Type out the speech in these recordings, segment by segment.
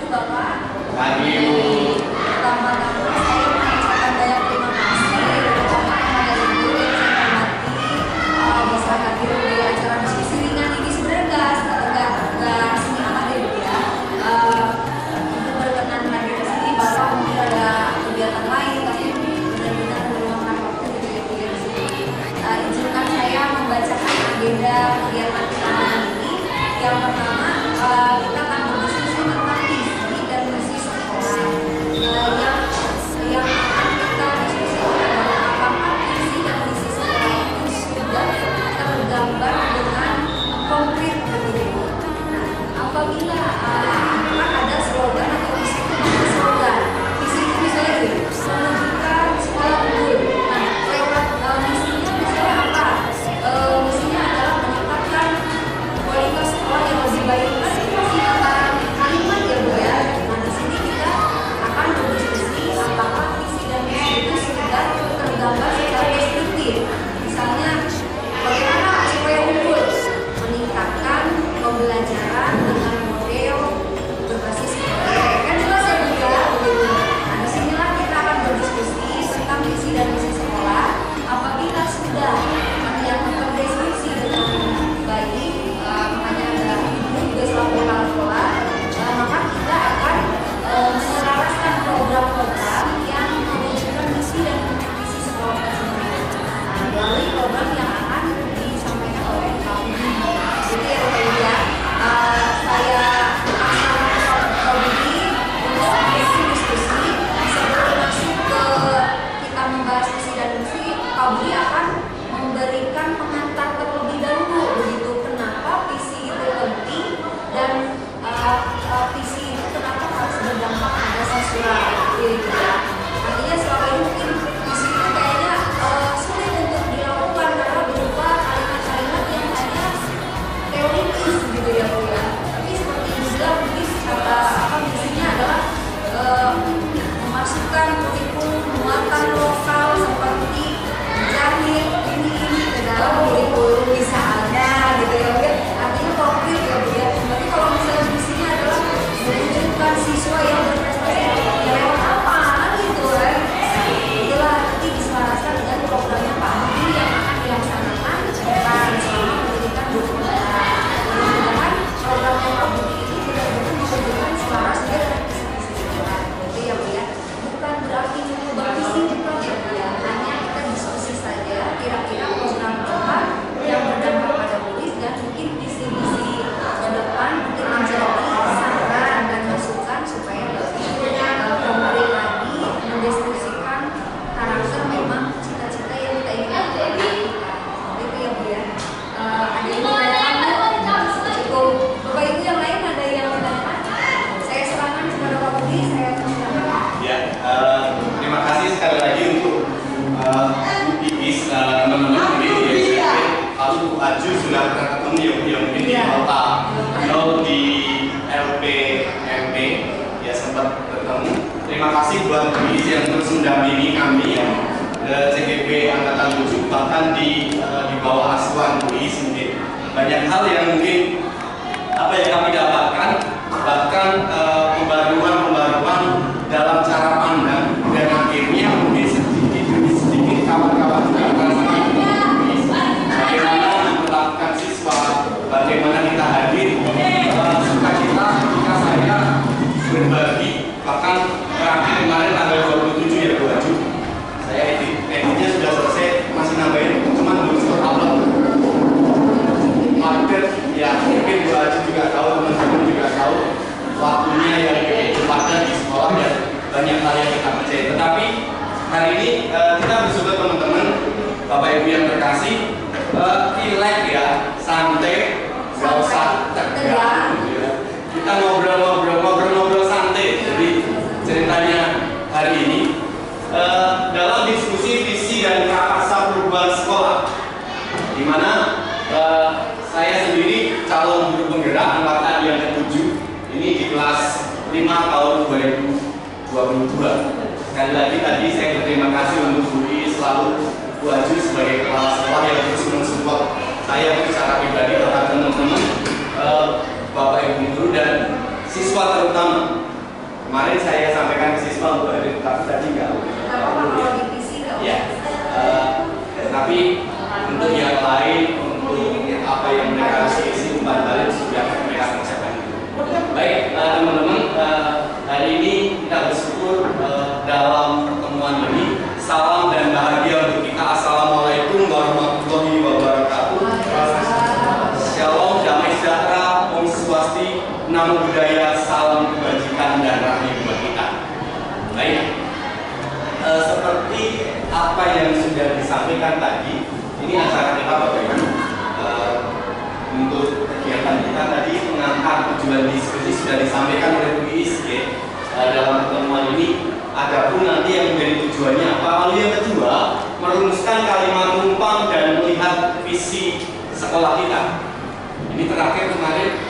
Bapak. Pagi, Bu. Pertama-tama saya mengucapkan banyak terima kasih terutama kepada Ibu yang saya hormati bisa hadir di acara diskusi ringan ini. Sebenarnya nggak resmi amat ya Bu ya. Ibu berkenan hadir di sini, Bapak mungkin ada kegiatan lain, tapi benar-benar meluangkan waktu gitu ya Bu ya di sini. Izinkan saya membacakan agenda kegiatan kita malam ini. Yang pertama, kita akan berdiskusi tentang visi dan misi sekolah. Yang akan kita diskusikan adalah apakah visi dan misi sekolah itu sudah tergambar dengan konkret begitu. Nah, apabila kan ada slogan atau visi itu ada slogan. Visi itu misalnya gitu, menunjukkan sekolah unggul. Nah, lewat misinya misalnya apa? Misinya adalah meningkatkan kualitas sekolah yang lebih baik. Kan itu masih kata kalimat ya Bu ya. Nah di sini kita akan berdiskusi apakah visi dan misi itu sudah tergambar secara deskriptif. Misalnya bagaimana supaya unggul, meningkatkan pembelajaran dengan model berbasis proyek. Kan jelas ya Bu ya begitu. Nah disinilah kita akan berdiskusi tentang visi dan misi sekolah. Apabila sudah yang terdeskripsi dengan baik, makanya ada Ibu juga selaku kepala sekolah, maka kita akan menyelaraskan program-program yang menunjukkan misi dan visi sekolah tersebut. Nah, melalui program yang akan disampaikan oleh Pak Budi. Jadi ya Bu ya, saya akan Pak Budi untuk diskusi. Sebelum masuk ke kita membahas visi dan misi, Pak Budi akan memberikan pengantar terlebih dahulu begitu, kenapa visi itu penting dan visi itu kenapa harus berdampak pada siswa gitu ya. Artinya selama ini mungkin visi itu kayaknya sulit untuk dilakukan karena berupa kalimat-kalimat yang hanya teoritis gitu ya Bu ya. Tapi seperti juga mungkin kata misinya adalah memasukkan kurikulum muatan lokal seperti menjahit ini ke dalam kurikulum misalnya gitu ya Bu ya. Artinya konkret ya Bu ya. Tapi kalau misalnya misinya adalah mewujudkan siswa yang berprestasi ya lewat apa gitu kan. Itulah nanti diselaraskan dengan programnya Pak Budi yang akan dilaksanakan selama pendidikan 2 bulan. Mudah-mudahan programnya Pak Budi ini benar-benar mewujudkan selaras dengan visi sekolah gitu ya Bu ya. Bukan berarti mengubah visi bukan ya Bu ya. Hanya kita diskusi saja kira-kira program apa yang berdampak pada murid dan mungkin visi-visi ke depan mungkin menjadi saran dan masukan supaya lebih konkret lagi mendiskusikan karakter memang cita-cita yang kita inginkan dari kita. Itu ya Bu ya. Ada yang bertanya? Cukup. Bapak Ibu yang lain ada yang bertanya? Saya serahkan kepada Pak Budi. Saya persilakan. Ya, terima kasih sekali lagi untuk Ibis, teman-teman di SMP. Lalu Bu Aju sudah pernah ketemu ya mungkin di Kota atau di LPMP ya sempat bertemu. Terima kasih buat Ibis yang terus mendampingi kami yang CGP Angkatan 7 bahkan di bawah asuhan Ibis mungkin banyak hal yang mungkin apa yang kami dapatkan bahkan pembaruan dalam cara pandang dan akhirnya mungkin sedikit demi sedikit kawan-kawan juga merasakan bagaimana memperlakukan siswa, bagaimana kita hadir, sukacita ketika saya berbagi bahkan terakhir kemarin tanggal 27 ya Bu Aju saya editnya sudah selesai masih nambahin cuman belum sempat upload paket ya mungkin Bu Aju juga tahu teman-teman juga tahu waktunya yang begitu padat di sekolah dan banyak hal yang kita percaya. Tetapi hari ini kita bersyukur teman-teman, Bapak Ibu yang terkasih, relax ya, santai, nggak usah tegang. Ya. Kita ngobrol santai. Jadi ceritanya hari ini dalam diskusi visi dan prakarsa perubahan sekolah, di mana saya sendiri calon guru penggerak angkatan yang ke-7 ini di kelas 5 tahun 2022. Sekali lagi tadi saya berterima kasih untuk Bu selalu Bu Aju sebagai kepala sekolah yang terus mensupport saya secara pribadi, bahkan teman-teman Bapak Ibu guru dan siswa terutama Kemarin saya sampaikan ke siswa untuk hadir, tapi tadi nggak. Kalau di PC nggak? Ya, tapi untuk yang lain, untuk apa yang mereka harus isi umpan balik sudah mereka kerjakan. Baik, teman-teman, hari ini kita bersyukur dalam pertemuan ini. Salam dan bahagia untuk kita. Assalamualaikum warahmatullahi wabarakatuh. Shalom, damai sejahtera, Om Swasti, Namo Buddhaya, salam kebajikan dan rahmi buat kita. Baik, seperti apa yang sudah disampaikan tadi, ini acara kita Bapak Ibu. Untuk kegiatan kita tadi mengangkat tujuan diskusi sudah disampaikan oleh Bu Iis dalam pertemuan ini. Adapun nanti yang menjadi tujuannya apa? Lalu yang kedua, merumuskan kalimat rumpang dan melihat visi sekolah kita. Ini terakhir kemarin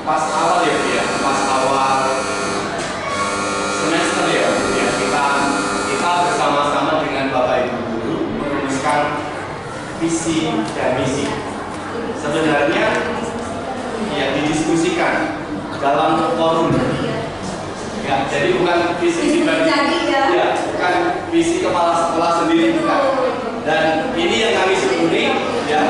pas awal ya, pas awal semester ya, kita bersama-sama dengan Bapak Ibu guru merumuskan visi dan misi. Sebenarnya ya didiskusikan dalam forum. Ya, jadi bukan visi pribadi, ya, bukan visi kepala sekolah sendiri, bukan. Dan ini yang kami syukuri, ya.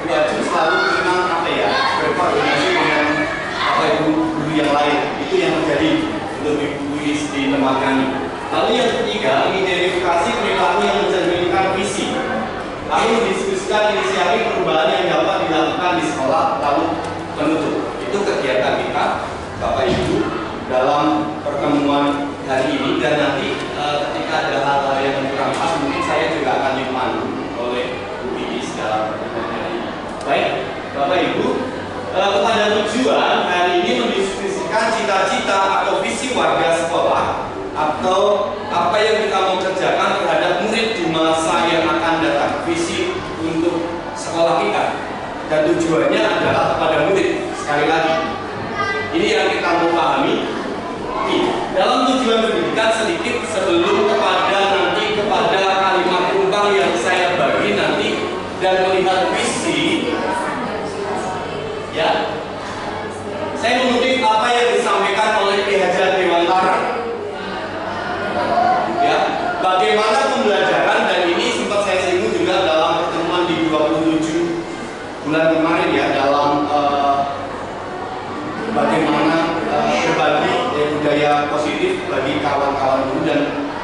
Bu Aju selalu memang apa ya, berkoordinasi dengan Bapak Ibu guru yang lain. Itu yang terjadi untuk Ibu Is di tempat kami. Lalu yang ketiga, identifikasi perilaku yang mencerminkan visi. Kami mendiskusikan inisiatif perubahan yang dapat dilakukan di sekolah, lalu penutup. Itu kegiatan kita, Bapak Ibu, dalam pertemuan hari ini. Dan nanti ketika ada hal-hal yang kurang pas, mungkin saya juga akan dipandu oleh Bu Iis dalam pertemuan hari ini. Baik, Bapak Ibu, kepada tujuan hari ini mendiskusikan cita-cita atau visi warga sekolah atau apa yang kita mau kerjakan terhadap murid di masa yang akan datang, visi untuk sekolah kita. Dan tujuannya adalah kepada murid. Sekali lagi, ini yang kita mau pahami. Dalam tujuan pendidikan sedikit sebelum kepada kalimat rumpang yang saya bagi nanti dan melihat visi, ya, saya mengutip apa yang disampaikan oleh Ki Hajar Dewantara. Ya, bagaimana pembelajaran, dan ini sempat saya singgung juga dalam pertemuan di 27 bulan kemarin ya, dalam bagaimana berbagi budaya positif bagi kawan-kawan guru, dan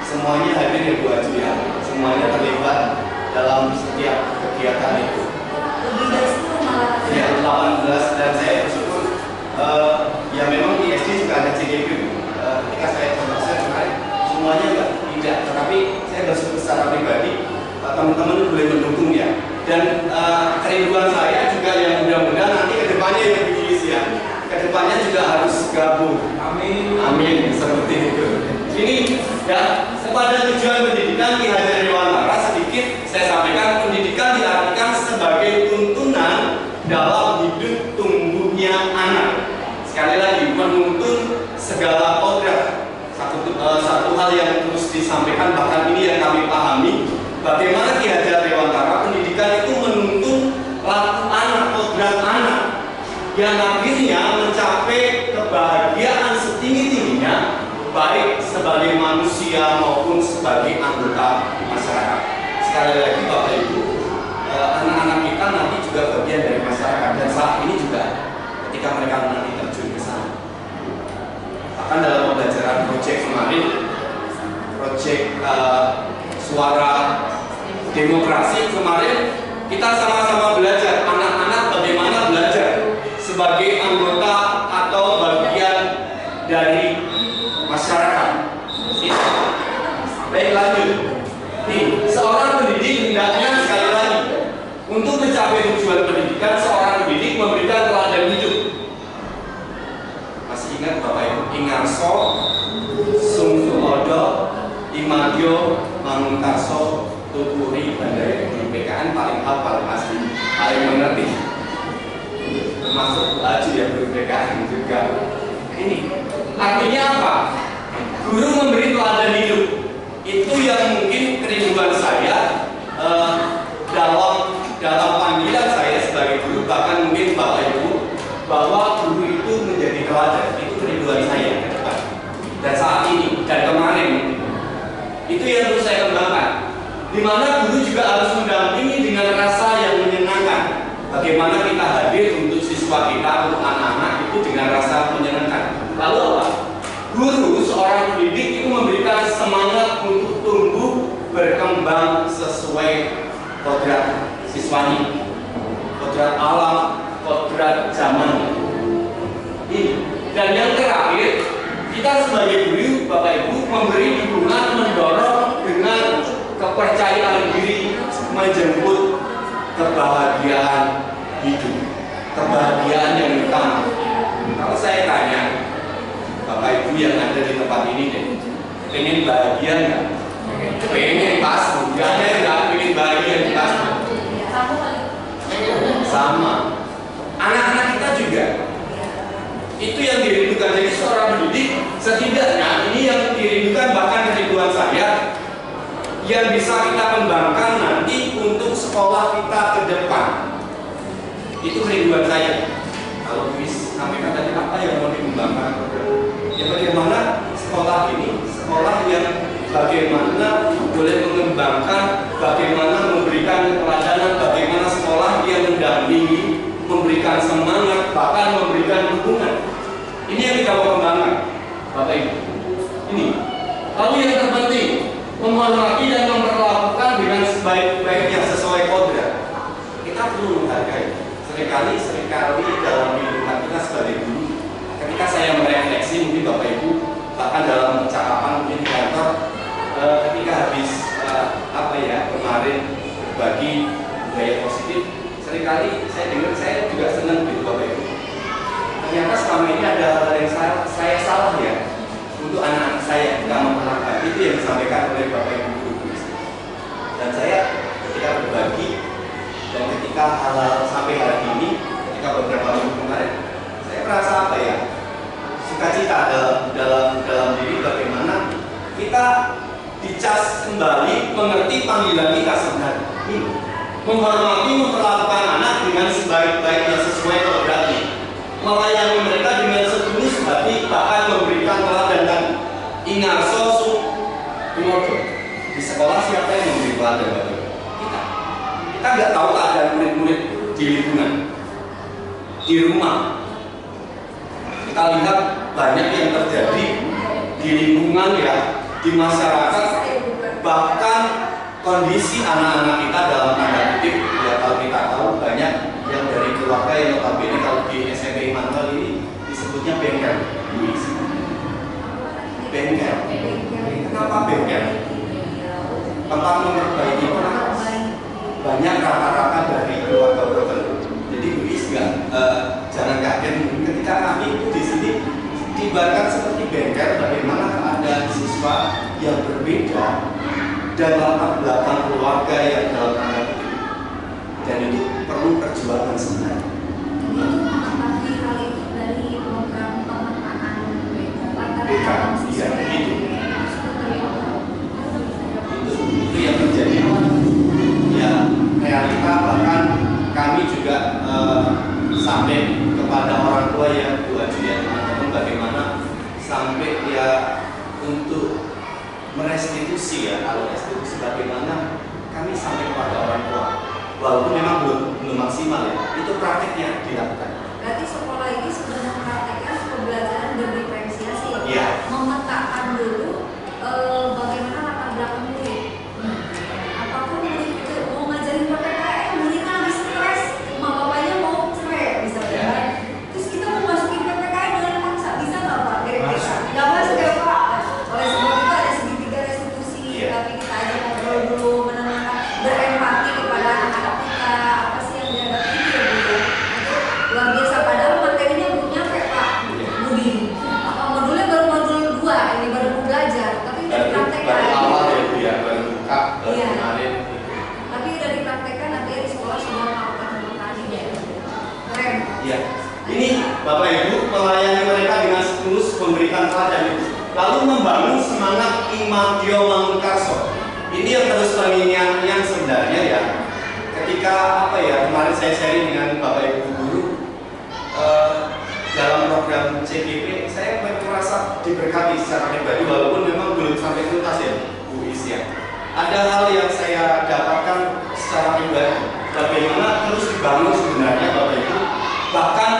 semuanya hadir ya Bu Aju ya, semuanya terlibat dalam setiap kegiatan itu. Lebih dari 10 malah. Ya, 18, dan saya bersyukur ya memang di SD juga ada CGP. Ketika saya kemarin semuanya tidak, tetapi saya bersyukur secara pribadi teman-teman boleh mendukung ya. Dan kerinduan saya juga yang mudah-mudahan nanti kedepannya ya Bu Iis ya, kedepannya juga harus gabung. Amin. Amin. Seperti itu. Ini ya, kepada tujuan pendidikan Ki Hajar Dewantara sedikit saya sampaikan. Pendidikan diartikan sebagai tuntunan dalam hidup tumbuhnya anak. Sekali lagi, menuntun segala kodrat. Satu hal yang terus disampaikan, bahkan ini yang kami pahami, bagaimana Ki Hajar Dewantara pendidikan itu menuntun laku anak, kodrat anak, yang akhirnya mencapai kebahagiaan setinggi-tingginya, baik sebagai manusia maupun sebagai anggota masyarakat. Sekali lagi Bapak Ibu, anak-anak kita nanti juga bagian dari masyarakat, dan saat ini juga ketika mereka nanti terjun ke sana. Bahkan dalam pembelajaran proyek kemarin, proyek suara demokrasi kemarin, kita sama-sama belajar, anak-anak bagaimana belajar sebagai anggota atau bagian dari masyarakat. Baik, lanjut. Nih, seorang pendidik hendaknya sekali lagi untuk mencapai tujuan pendidikan, seorang pendidik memberikan teladan hidup. Masih ingat Bapak Ibu, Ingarso, Sungsuodo, Imadyo, Manguntarso, Tuturi, Bandai, PKN paling hafal, asli, paling mengerti. Termasuk Aju ya, guru PKN juga. Ini artinya apa? Guru memberi teladan hidup. Itu yang mungkin kerinduan saya dalam panggilan saya sebagai guru, bahkan mungkin Bapak Ibu, bahwa guru itu menjadi teladan. Itu Itu yang perlu saya kembangkan. Di mana guru juga harus mendampingi dengan rasa yang menyenangkan. Bagaimana kita hadir untuk siswa kita, untuk anak-anak itu dengan rasa menyenangkan. Lalu apa? Guru, seorang pendidik itu memberikan semangat untuk tumbuh berkembang sesuai kodrat siswanya, kodrat alam, kodrat zaman ini. Dan yang terakhir, kita sebagai guru, Bapak Ibu, memberi dukungan, mendorong dengan kepercayaan diri, menjemput kebahagiaan hidup, kebahagiaan yang utama. Kalau saya tanya Bapak Ibu yang ada di tempat ini deh, pengen bahagia nggak? Pengen pas, bukannya nggak pengen bahagia di pas. Sama. Anak-anak kita juga. Itu yang dirindukan. Jadi seorang pendidik setidaknya ini yang dirindukan, bahkan kerinduan saya yang bisa kita kembangkan nanti untuk sekolah kita ke depan. Itu kerinduan saya. Kalau bisa sampaikan tadi apa yang mau dikembangkan? Ya bagaimana sekolah ini, sekolah yang bagaimana boleh mengembangkan, bagaimana memberikan keteladanan, bagaimana sekolah yang mendampingi, memberikan semangat, bahkan memberikan dukungan. Ini yang kita mau kembangkan, Bapak Ibu. Ini. Lalu yang terpenting, menghormati dan memperlakukan dengan sebaik-baiknya sesuai kodrat. Kita perlu menghargai. Seringkali dalam kehidupan kita sebagai guru, ketika saya merefleksi mungkin Bapak Ibu, bahkan dalam percakapan mungkin di kantor, ketika habis kemarin berbagi budaya positif, seringkali saya dengar, saya juga senang gitu Bapak Ibu. Ternyata selama ini ada hal yang saya salah ya untuk anak-anak saya ketika memperlakukan itu yang disampaikan oleh Bapak Ibu guru. Dan saya ketika berbagi dan ketika hal sampai hari ini, ketika beberapa minggu kemarin, saya merasa apa ya, sukacita dalam diri bagaimana kita dicas kembali mengerti panggilan kita sebenarnya. Menghormati, memperlakukan anak dengan sebaik-baiknya sesuai kodratnya, melayani mereka dengan setulus hati, bahkan memberikan teladan dan ingarso tumodo. Di sekolah siapa yang memberi teladan bagi kita? Kita nggak tahu keadaan murid-murid di lingkungan, di rumah. Kita lihat banyak yang terjadi di lingkungan ya, di masyarakat, bahkan kondisi anak-anak kita dalam tanda kutip ya, kalau kita tahu banyak yang dari keluarga yang notabene kalau di SMP Immanuel ini disebutnya bengkel. Bengkel. Kenapa bengkel? Tempat memperbaiki banyak rata-rata dari keluarga tertentu. Jadi Luis jangan kaget ketika kami di sini diibaratkan seperti bengkel, bagaimana keadaan siswa yang berbeda dan latar belakang keluarga yang dalam tanda kutip, dan itu perlu perjuangan sebenarnya. Dari program pemetaan Iya, itu yang terjadi. Ya, realita bahkan kami juga sampai kepada orang tua ya, Bu Aju ya, teman-teman, bagaimana sampai ya untuk merestitusi ya, kalau restitusi bagaimana kami sampai kepada orang tua, walaupun memang belum maksimal ya, itu praktiknya dilakukan. Berarti sekolah ini sebenarnya mempraktikkan pembelajaran berdiferensiasi, ya. Memetakan dulu bagaimana latar belakang murid. Apakah murid itu mau ngajarin PPKN, muridnya habis stres, emak bapaknya mau cerai misalnya, terus kita mau masukin PPKN dengan paksa, bisa nggak Pak? Kira-kira nggak masuk ya Pak. Oleh sebab itu ada segitiga restitusi, tapi kita aja ngobrol dulu, menenangkan, berempati kepada anak-anak kita, apa sih yang dihadapi gitu. Luar biasa, padahal materinya belum nyampe Pak Budi. Modulnya baru modul 2, ini baru mau belajar, tapi udah dipraktekkan. Baru awal ya Bu ya, baru buka, baru kemarin. Tapi udah dipraktekkan, artinya di sekolah sudah melakukan pemetaan ya. Keren. Iya. Ini Bapak Ibu melayani mereka dengan tulus, memberikan teladan itu. Lalu membangun semangat imadio mangunkarso. Ini yang terus mengingat yang sebenarnya ya. Ketika kemarin saya sharing dengan Bapak Ibu guru dalam program CGP, saya merasa diberkati secara pribadi walaupun memang belum sampai tuntas ya Bu Is. ya. Ada hal yang saya dapatkan secara pribadi, bagaimana terus dibangun sebenarnya Bapak Ibu, bahkan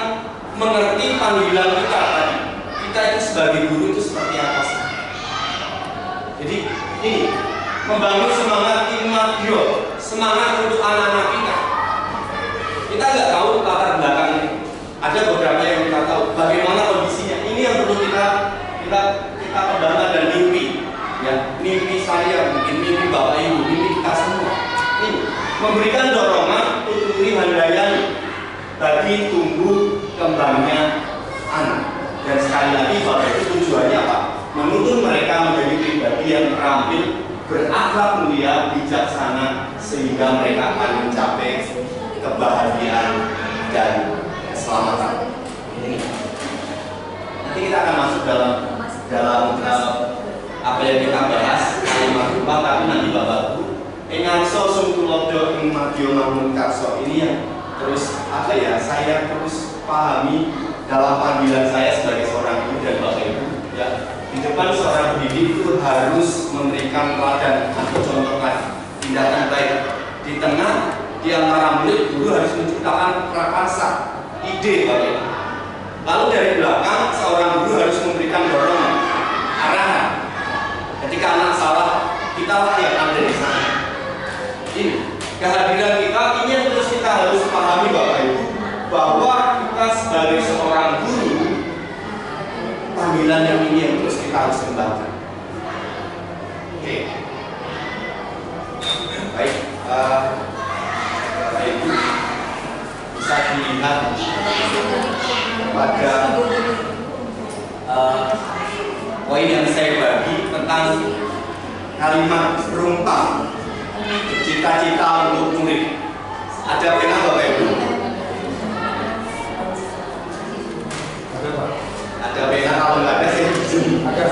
mengerti panggilan kita tadi. Kita itu sebagai guru itu seperti apa sih? Jadi ini membangun semangat imadio, semangat untuk anak-anak kita. Kita nggak tahu latar belakangnya. Ada beberapa yang kita tahu bagaimana kondisinya. Ini yang perlu kita kembangkan dan mimpi. Ya, mimpi saya, mungkin mimpi Bapak Ibu, mimpi kita semua. Ini memberikan dorongan tuturi handayani bagi tumbuh kembangnya anak. Dan sekali lagi Bapak Ibu tujuannya apa? Menuntun mereka menjadi pribadi yang terampil, berakhlak mulia, bijaksana, sehingga mereka akan mencapai kebahagiaan dan keselamatan. Ini. Nanti kita akan masuk dalam apa yang kita bahas kalimat rupa, tapi nanti Bapak Ibu engangso sungkulodo ing madya mangun karso, ini yang terus apa ya, saya terus pahami dalam panggilan saya sebagai seorang guru dan Bapak Ibu ya. Di depan seorang pendidik itu harus memberikan teladan atau contoh tindakan baik. Di tengah, di antara murid, guru harus menciptakan prakarsa, ide Bapak Ibu. Lalu dari belakang, seorang guru harus memberikan dorongan, arahan. Ketika anak salah, kita yang ada di sana. Ini kehadiran kita, ini yang terus kita harus pahami Bapak Ibu, bahwa kita sebagai seorang guru, panggilan yang ini yang terus kita harus kembangkan. Oke. Baik, Bapak Ibu bisa dilihat pada poin yang saya bagi tentang kalimat perumpam cita-cita untuk murid. Ada pena Bapak Ibu? Ada Pak. Ada pena, kalau nggak ada saya bisa. Ada.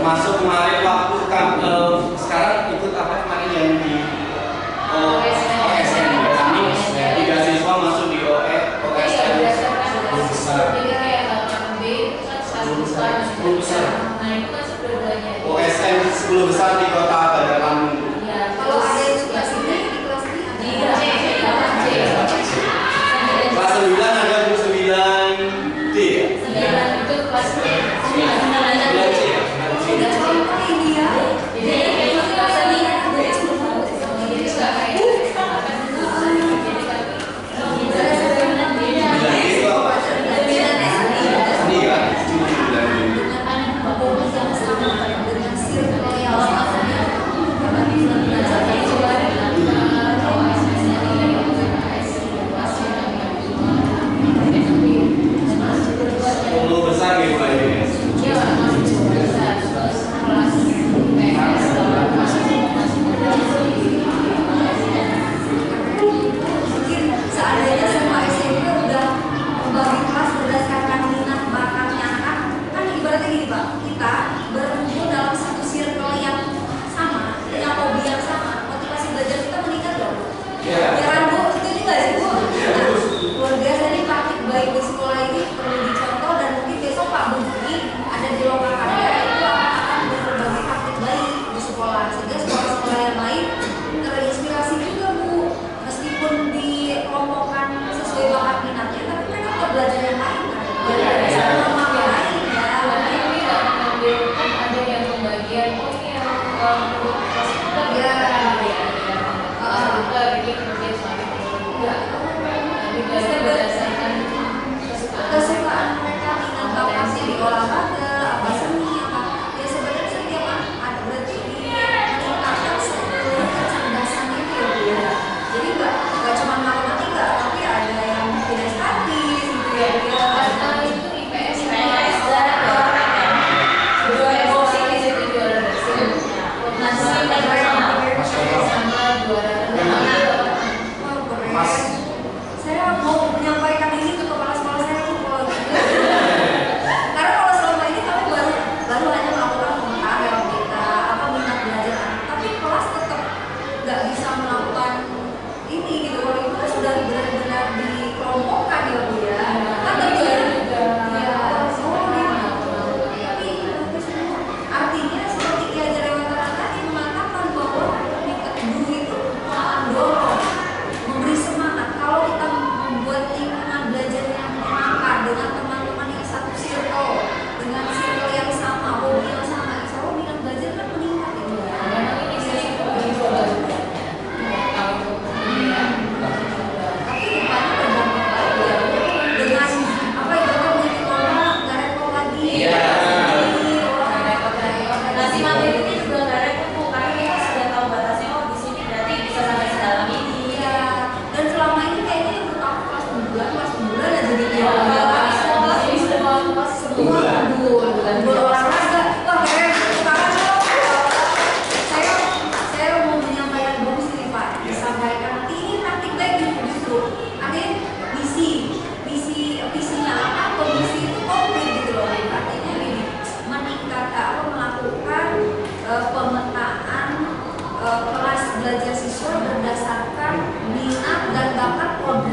Termasuk kemarin waktu sekarang ikut apa kemarin yang di OSN kami 3 siswa masuk di OSN 10 besar OSN 10 besar di kota Bandar Lampung. Kalau ada yang suka sini di kelas ini Kelas 9 ada 9D ya? 9 itu kelas 9C ya? Besar gitu Pak ini. Mungkin seandainya semua SMP udah membagi kelas berdasarkan minat bakatnya anak, kan ibaratnya gini Pak, kita berkumpul dalam satu circle yang sama, punya hobi yang sama, motivasi belajar kita meningkat loh. Ya kan Bu, setuju nggak sih Bu? Nah, luar biasa nih praktik baik di sekolah ini perlu dicontoh, dan mungkin besok Pak Budi ada di lokakannya itu akan berbagi praktik baik di sekolah, sehingga sekolah-sekolah yang lain terinspirasi juga Bu, meskipun dikelompokkan sesuai bakat minatnya, tapi mereka tetap belajar yang lain kan, belajar sama yang lain ya. Ini nggak mengambil, kan ada yang pembagian, oh ini yang untuk kelas kita Ya. ini kemudian suami Ya. dibagi berdasarkan Kesukaan mereka, minat bakatnya di olahraga,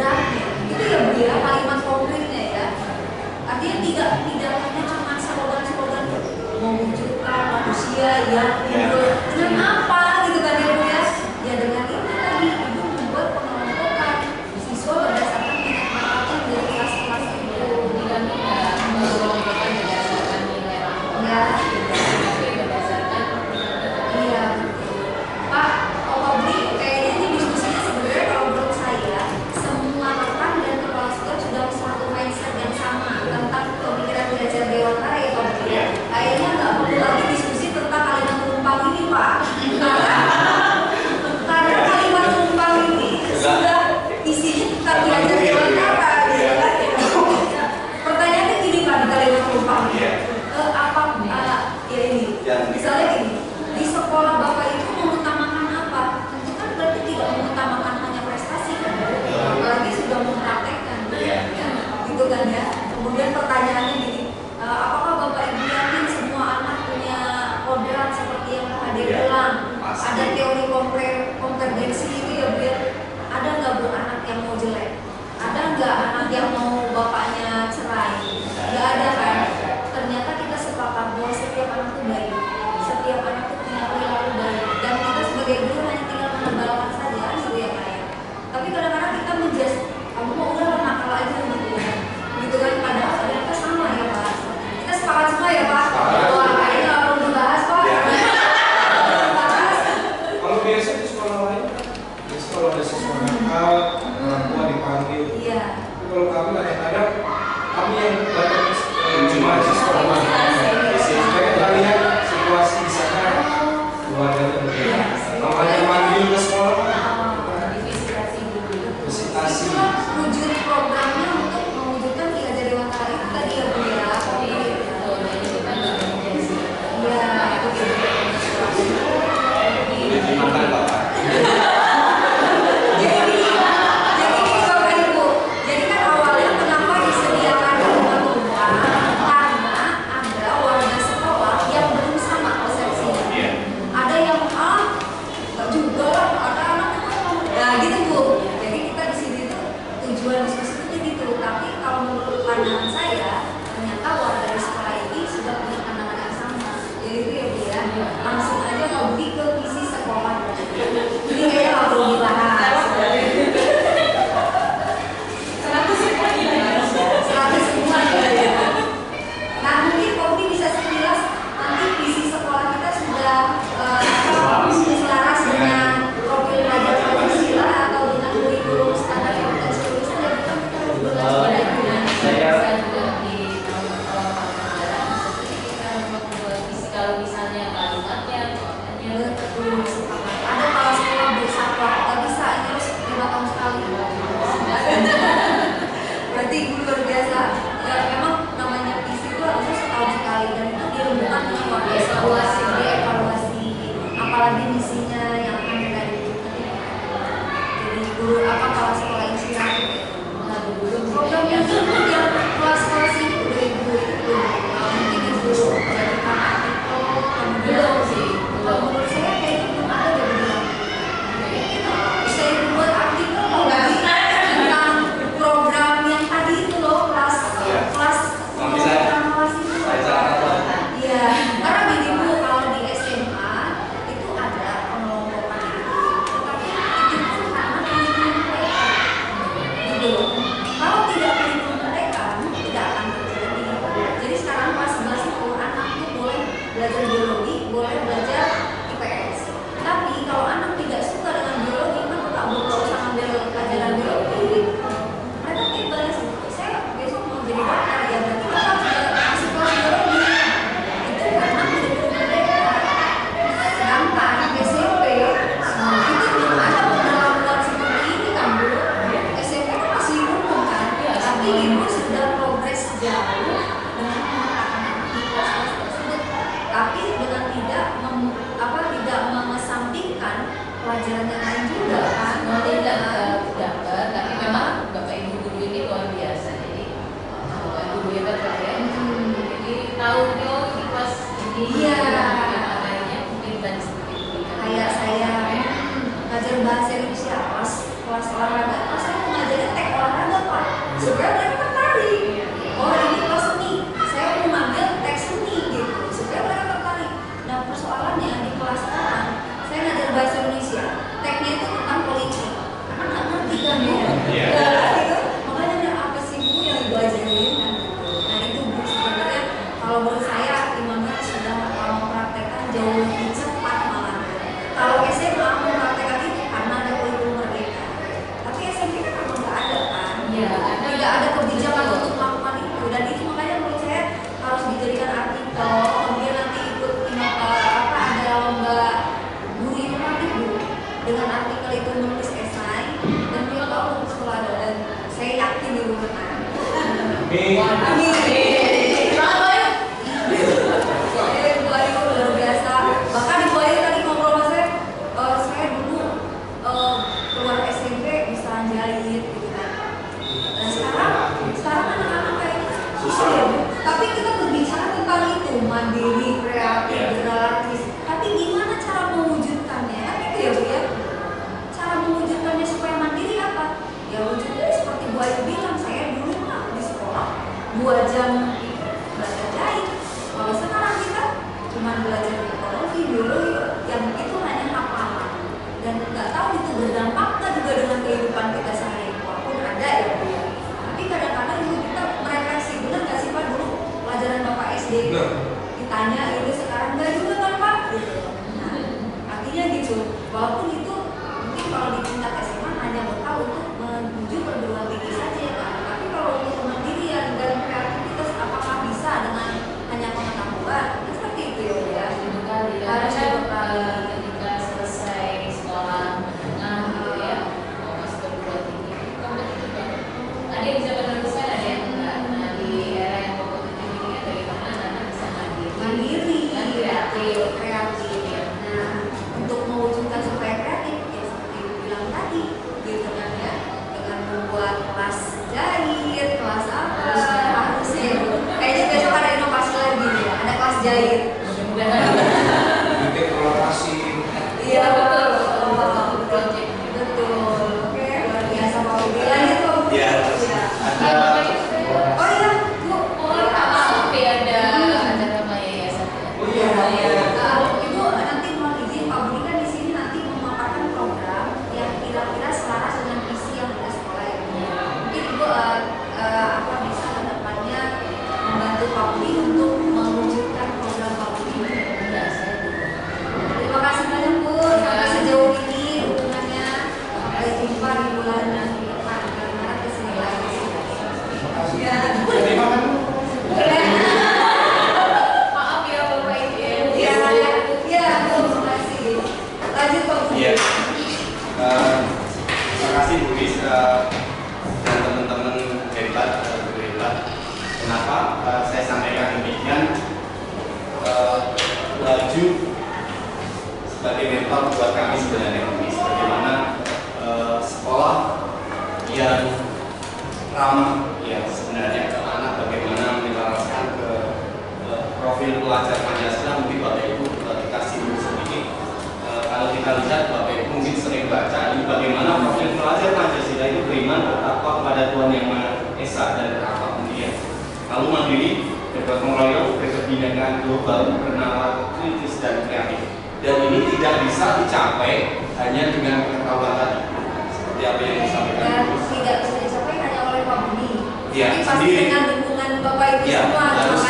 beratnya. Itu ya Bu ya, kalimat konkretnya ya. Artinya tidak hanya cuma slogan-slogan mewujudkan manusia yang unggul. Dengan apa gitu kan ya Bu ya? Ya dengan ini tadi Ibu membuat pengelompokan siswa berdasarkan minat bakatnya dari kelas-kelas itu. Dengan tidak mengelompokan berdasarkan nilai rapor, Ya. tapi berdasarkan Iya, Pak, Bri, kayaknya ini diskusinya sebenarnya kalau menurut saya semua rekan dan kepala sekolah sudah satu mindset yang sama tentang pemikiran belajar dewasa ya Pak Bri. Kayaknya nggak perlu lagi diskusi tentang kalimat tumpang ini Pak, karena kalimat tumpang ini sudah isinya tentang belajar dewasa gitu kan. Pertanyaannya gini Pak di kalimat tumpang ini, ya ini, misalnya gini. Di sekolah Bapak itu mengutamakan apa? Tentu kan berarti tidak mengutamakan hanya prestasi kan? Apalagi sudah mempraktekkan, ya, gitu kan ya. Kemudian pertanyaannya gini, apakah Bapak Ibu yakin semua anak punya kodrat seperti yang Pak Ade bilang? Ada teori konvergensi itu ya Bu ya? Ada nggak Bu anak yang mau jelek? Ada nggak anak yang mau bapaknya cerai? Nggak ada kan? Ternyata kita sepakat bahwa setiap anak itu baik. Setiap anak itu punya perilaku baik dan kita sebagai guru hanya tinggal menebalkan saja gitu ya Pak ya. Tapi kadang-kadang kita menjudge, kamu mau udah nakal aja gitu kan, padahal ternyata sama ya Pak. Kita sepakat semua ya Pak. Wah kayaknya nggak perlu dibahas Pak. Kalau biasa di sekolah lain, biasa kalau ada siswa nakal, orang tua dipanggil. Iya. Tapi kalau kami ada kami yang datang mahasiswa supaya kita lihat situasi di sana keluarganya berbeda. Namanya manggil ke sekolah, divisitasi dulu. visitasi. Itulah wujud programnya untuk mewujudkan belajar dewasa itu tadi ya Bu ya. Jadi kita nggak menjadi Iya, begitu. Boleh dimakan Bapak. Jadi Bapak Ibu, jadi kan awalnya kenapa disediakan rumah tumpang? Karena ada warga sekolah yang belum sama persepsinya. Iya. Ada yang nggak juga lah, ada anak yang nah gitu Bu. Jadi kita di sini tuh tujuan diskusi itu gitu. Tapi kalau menurut pandangan saya, ternyata warga di sekolah ini sudah punya pandangan yang sama. Jadi itu ya Bu ya. Langsung aja kalau beli ke visi sekolah. Ini kayaknya nggak perlu dibahas. 100 semua ya. Nah mungkin Kopi bisa sekilas nanti visi sekolah kita sudah selaras dengan profil belajar Pancasila atau dengan kurikulum standar kompetensi tulisan dan kita harus belajar Saya juga di tahun awal pelajaran seperti kita harus membuat kalau misalnya kalimatnya ada kepala sekolah bersatwa nggak bisa ini harus 5 tahun sekali. Berarti guru luar biasa ya, memang namanya visi itu harusnya setahun sekali dan itu dirembukan dengan waktu evaluasi, apalagi misinya yang akan kita ikuti. Jadi guru kepala sekolah inspiratif program yang kelas-kelas ini udah ibu itu mungkin ibu jadikan artikel kemudian kalau menurut saya kayaknya belum ada dari bilang bisa ibu buat artikel kalau tentang program yang tadi itu loh kelas kelas itu iya karena gini Bu kalau di SMA itu ada pengelompokan itu tetapi itu pun karena kurikulum mereka gitu loh. Kalau tidak kurikulum mereka tidak akan terjadi. Jadi sekarang kelas 11 itu anak itu boleh belajar biologi, boleh belajar IPS. Tapi kalau anak tidak suka dengan biologi, maka tak boleh usah ngambil pelajaran biologi. Mereka tiba saya besok mau jadi dokter ya berarti kita harus masuk kelas biologi. Itu karena kurikulum mereka. Sedangkan SMP itu belum ada pemberlakuan seperti ini kan Bu. SMP kan masih umum kan, tapi ibu sudah progres jauh dengan menetapkan anak di kelas-kelas tersebut. Tapi dengan tidak mengesampingkan pelajaran yang lain juga kan. tidak dapat, tapi memang Bapak Ibu guru ini luar biasa. Jadi Bapak Ibu guru hebat Pak ya. Jadi tahu ini kelas ini Iya. makanya mungkin tadi seperti itu. Kayak saya ngajar bahasa Indonesia kelas olahraga, saya mau ngajarin tek olahraga Sebenarnya mereka tertarik. Oh ini kelas seni, saya mau ngambil teks seni gitu. Sebenarnya mereka tertarik. Nah persoalannya di kelas sekarang, saya ngajar bahasa Indonesia, teksnya itu tentang politik. Karena nggak ngerti kan ya. Iya. Gitu. Makanya ada apa sih Bu yang Ibu ajarin kan gitu. Nah itu Bu sebenarnya kalau menurut saya Imamnya sudah mempraktekkan jauh lebih cepat malah. Kalau SMA mempraktekkan itu karena ada kurikulum merdeka. Tapi SMP kan memang nggak ada kan. Iya, Tidak ada kebijakan untuk melakukan itu dan itu makanya menurut saya harus dijadikan artikel, kemudian nanti ikut ada lomba guru inovatif Bu. Dengan artikel itu menulis esai dan beliau tahu setelah ada dan saya yakin Ibu menang. Amin. Selamat Bayu. Bu Ayu luar biasa. Bahkan Ibu Ayu tadi ngobrol sama saya dulu keluar SMP bisa jahit gitu kan. Dan sekarang anak-anak kayaknya susah ya Bu. Tapi kita berbicara tentang itu mandiri, kreatif, berartis. Tapi gimana cara mewujudkannya? Kan itu ya Bu ya. Cara mewujudkannya supaya mandiri apa? Ya wujudnya seperti Bu Ayu bilang, saya dulu mah di sekolah 2 jam belajar jahit. Kalau sekarang kita cuma belajar ekonomi, biologi, yang itu hanya hafalan dan nggak tahu itu berdampak nggak juga dengan kehidupan kita sehari-hari. Walaupun ada ya Bu ya. Tapi kadang-kadang itu kita merefleksi, benar nggak sih Pak dulu pelajaran Bapak SD ditanya itu sekarang nggak juga kan Pak? Gitu. Nah, artinya gitu. Walaupun itu mungkin kalau di tingkat SMA hanya bekal untuk menuju perguruan tinggi saja ya kan. Tapi kalau untuk kemandirian dan kreativitas apakah bisa dengan hanya pengetahuan? Itu seperti itu ya Bu ya. Harus ketika selesai sekolah menengah gitu ya, mau masuk perguruan tinggi kompetitif banget. Ada yang bisa meneruskan, ada yang enggak. Nah di era yang kompetitif ini kan bagaimana anak bisa mandiri dan kreatif. Nah, untuk mewujudkan supaya kreatif ya seperti Ibu bilang tadi, gitu kan ya, dengan membuat kelas jahit, kelas apa harusnya ya Bu. Kayaknya besok ada inovasi lagi nih ya, ada kelas jahit. Bikin kolaborasi. Iya betul. project. Betul. Oke, luar biasa Pak Budi. Lanjut Pak Budi. Iya. Ada Oh iya, Bu. Sampai ada acara Maya Yayasan. Oh iya, Ibu nanti mohon izin Pak Budi kan di sini nanti memaparkan program yang kira-kira selaras dengan visi yang ada sekolah ya. Mungkin Ibu apa bisa ke depannya membantu Pak Budi untuk mewujudkan program Pak Budi. Iya, saya juga. Terima kasih banyak Bu sampai sejauh ini hubungannya. Sampai jumpa di bulan depan. Maret kesini lagi. Ya. Jadi makan. Maaf ya Bapak Ibu. Iya, iya, Bu, terima kasih. Lanjut Pak Budi. Iya. Terima kasih Bu Lis dan teman-teman hebat, guru hebat. Kenapa saya sampaikan demikian? Laju sebagai mentor buat kami sebenarnya Bu Lis. Bagaimana sekolah yang ramah ya sebenarnya ke anak, bagaimana menyelaraskan ke profil pelajar Pancasila. Mungkin Bapak Ibu kita singgung sedikit. Kalau kita lihat Bapak Ibu mungkin sering baca ini bagaimana profil pelajar Pancasila itu beriman, bertakwa kepada Tuhan Yang Maha Esa dan bertakwa kemudian. Lalu mandiri, bergotong royong, berkebinekaan global, bernalar kritis dan kreatif. Dan ini tidak bisa dicapai hanya dengan pengetahuan tadi. Seperti apa yang disampaikan Dan Bu. tidak bisa dicapai hanya oleh Pak Budi. Iya, Tapi pasti sendiri. dengan dukungan Bapak Ibu Iya, semua. harus.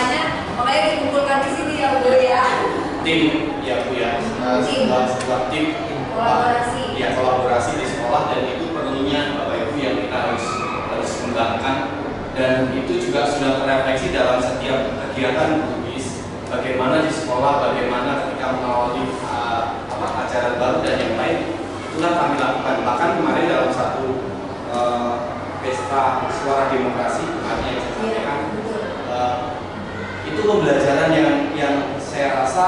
Makanya dikumpulkan di sini ya Bu ya. Tim ya Bu ya, sebuah tim Kolaborasi. ya kolaborasi di sekolah dan itu perlunya Bapak Ibu yang kita harus kembangkan dan itu juga sudah terrefleksi dalam setiap kegiatan Bu Bis. Bagaimana di sekolah, bagaimana ketika mengawali acara baru dan yang lain itulah kami lakukan. Bahkan kemarin dalam satu pesta suara demokrasi kemarin yang saya Iya, sampaikan betul. itu pembelajaran yang saya rasa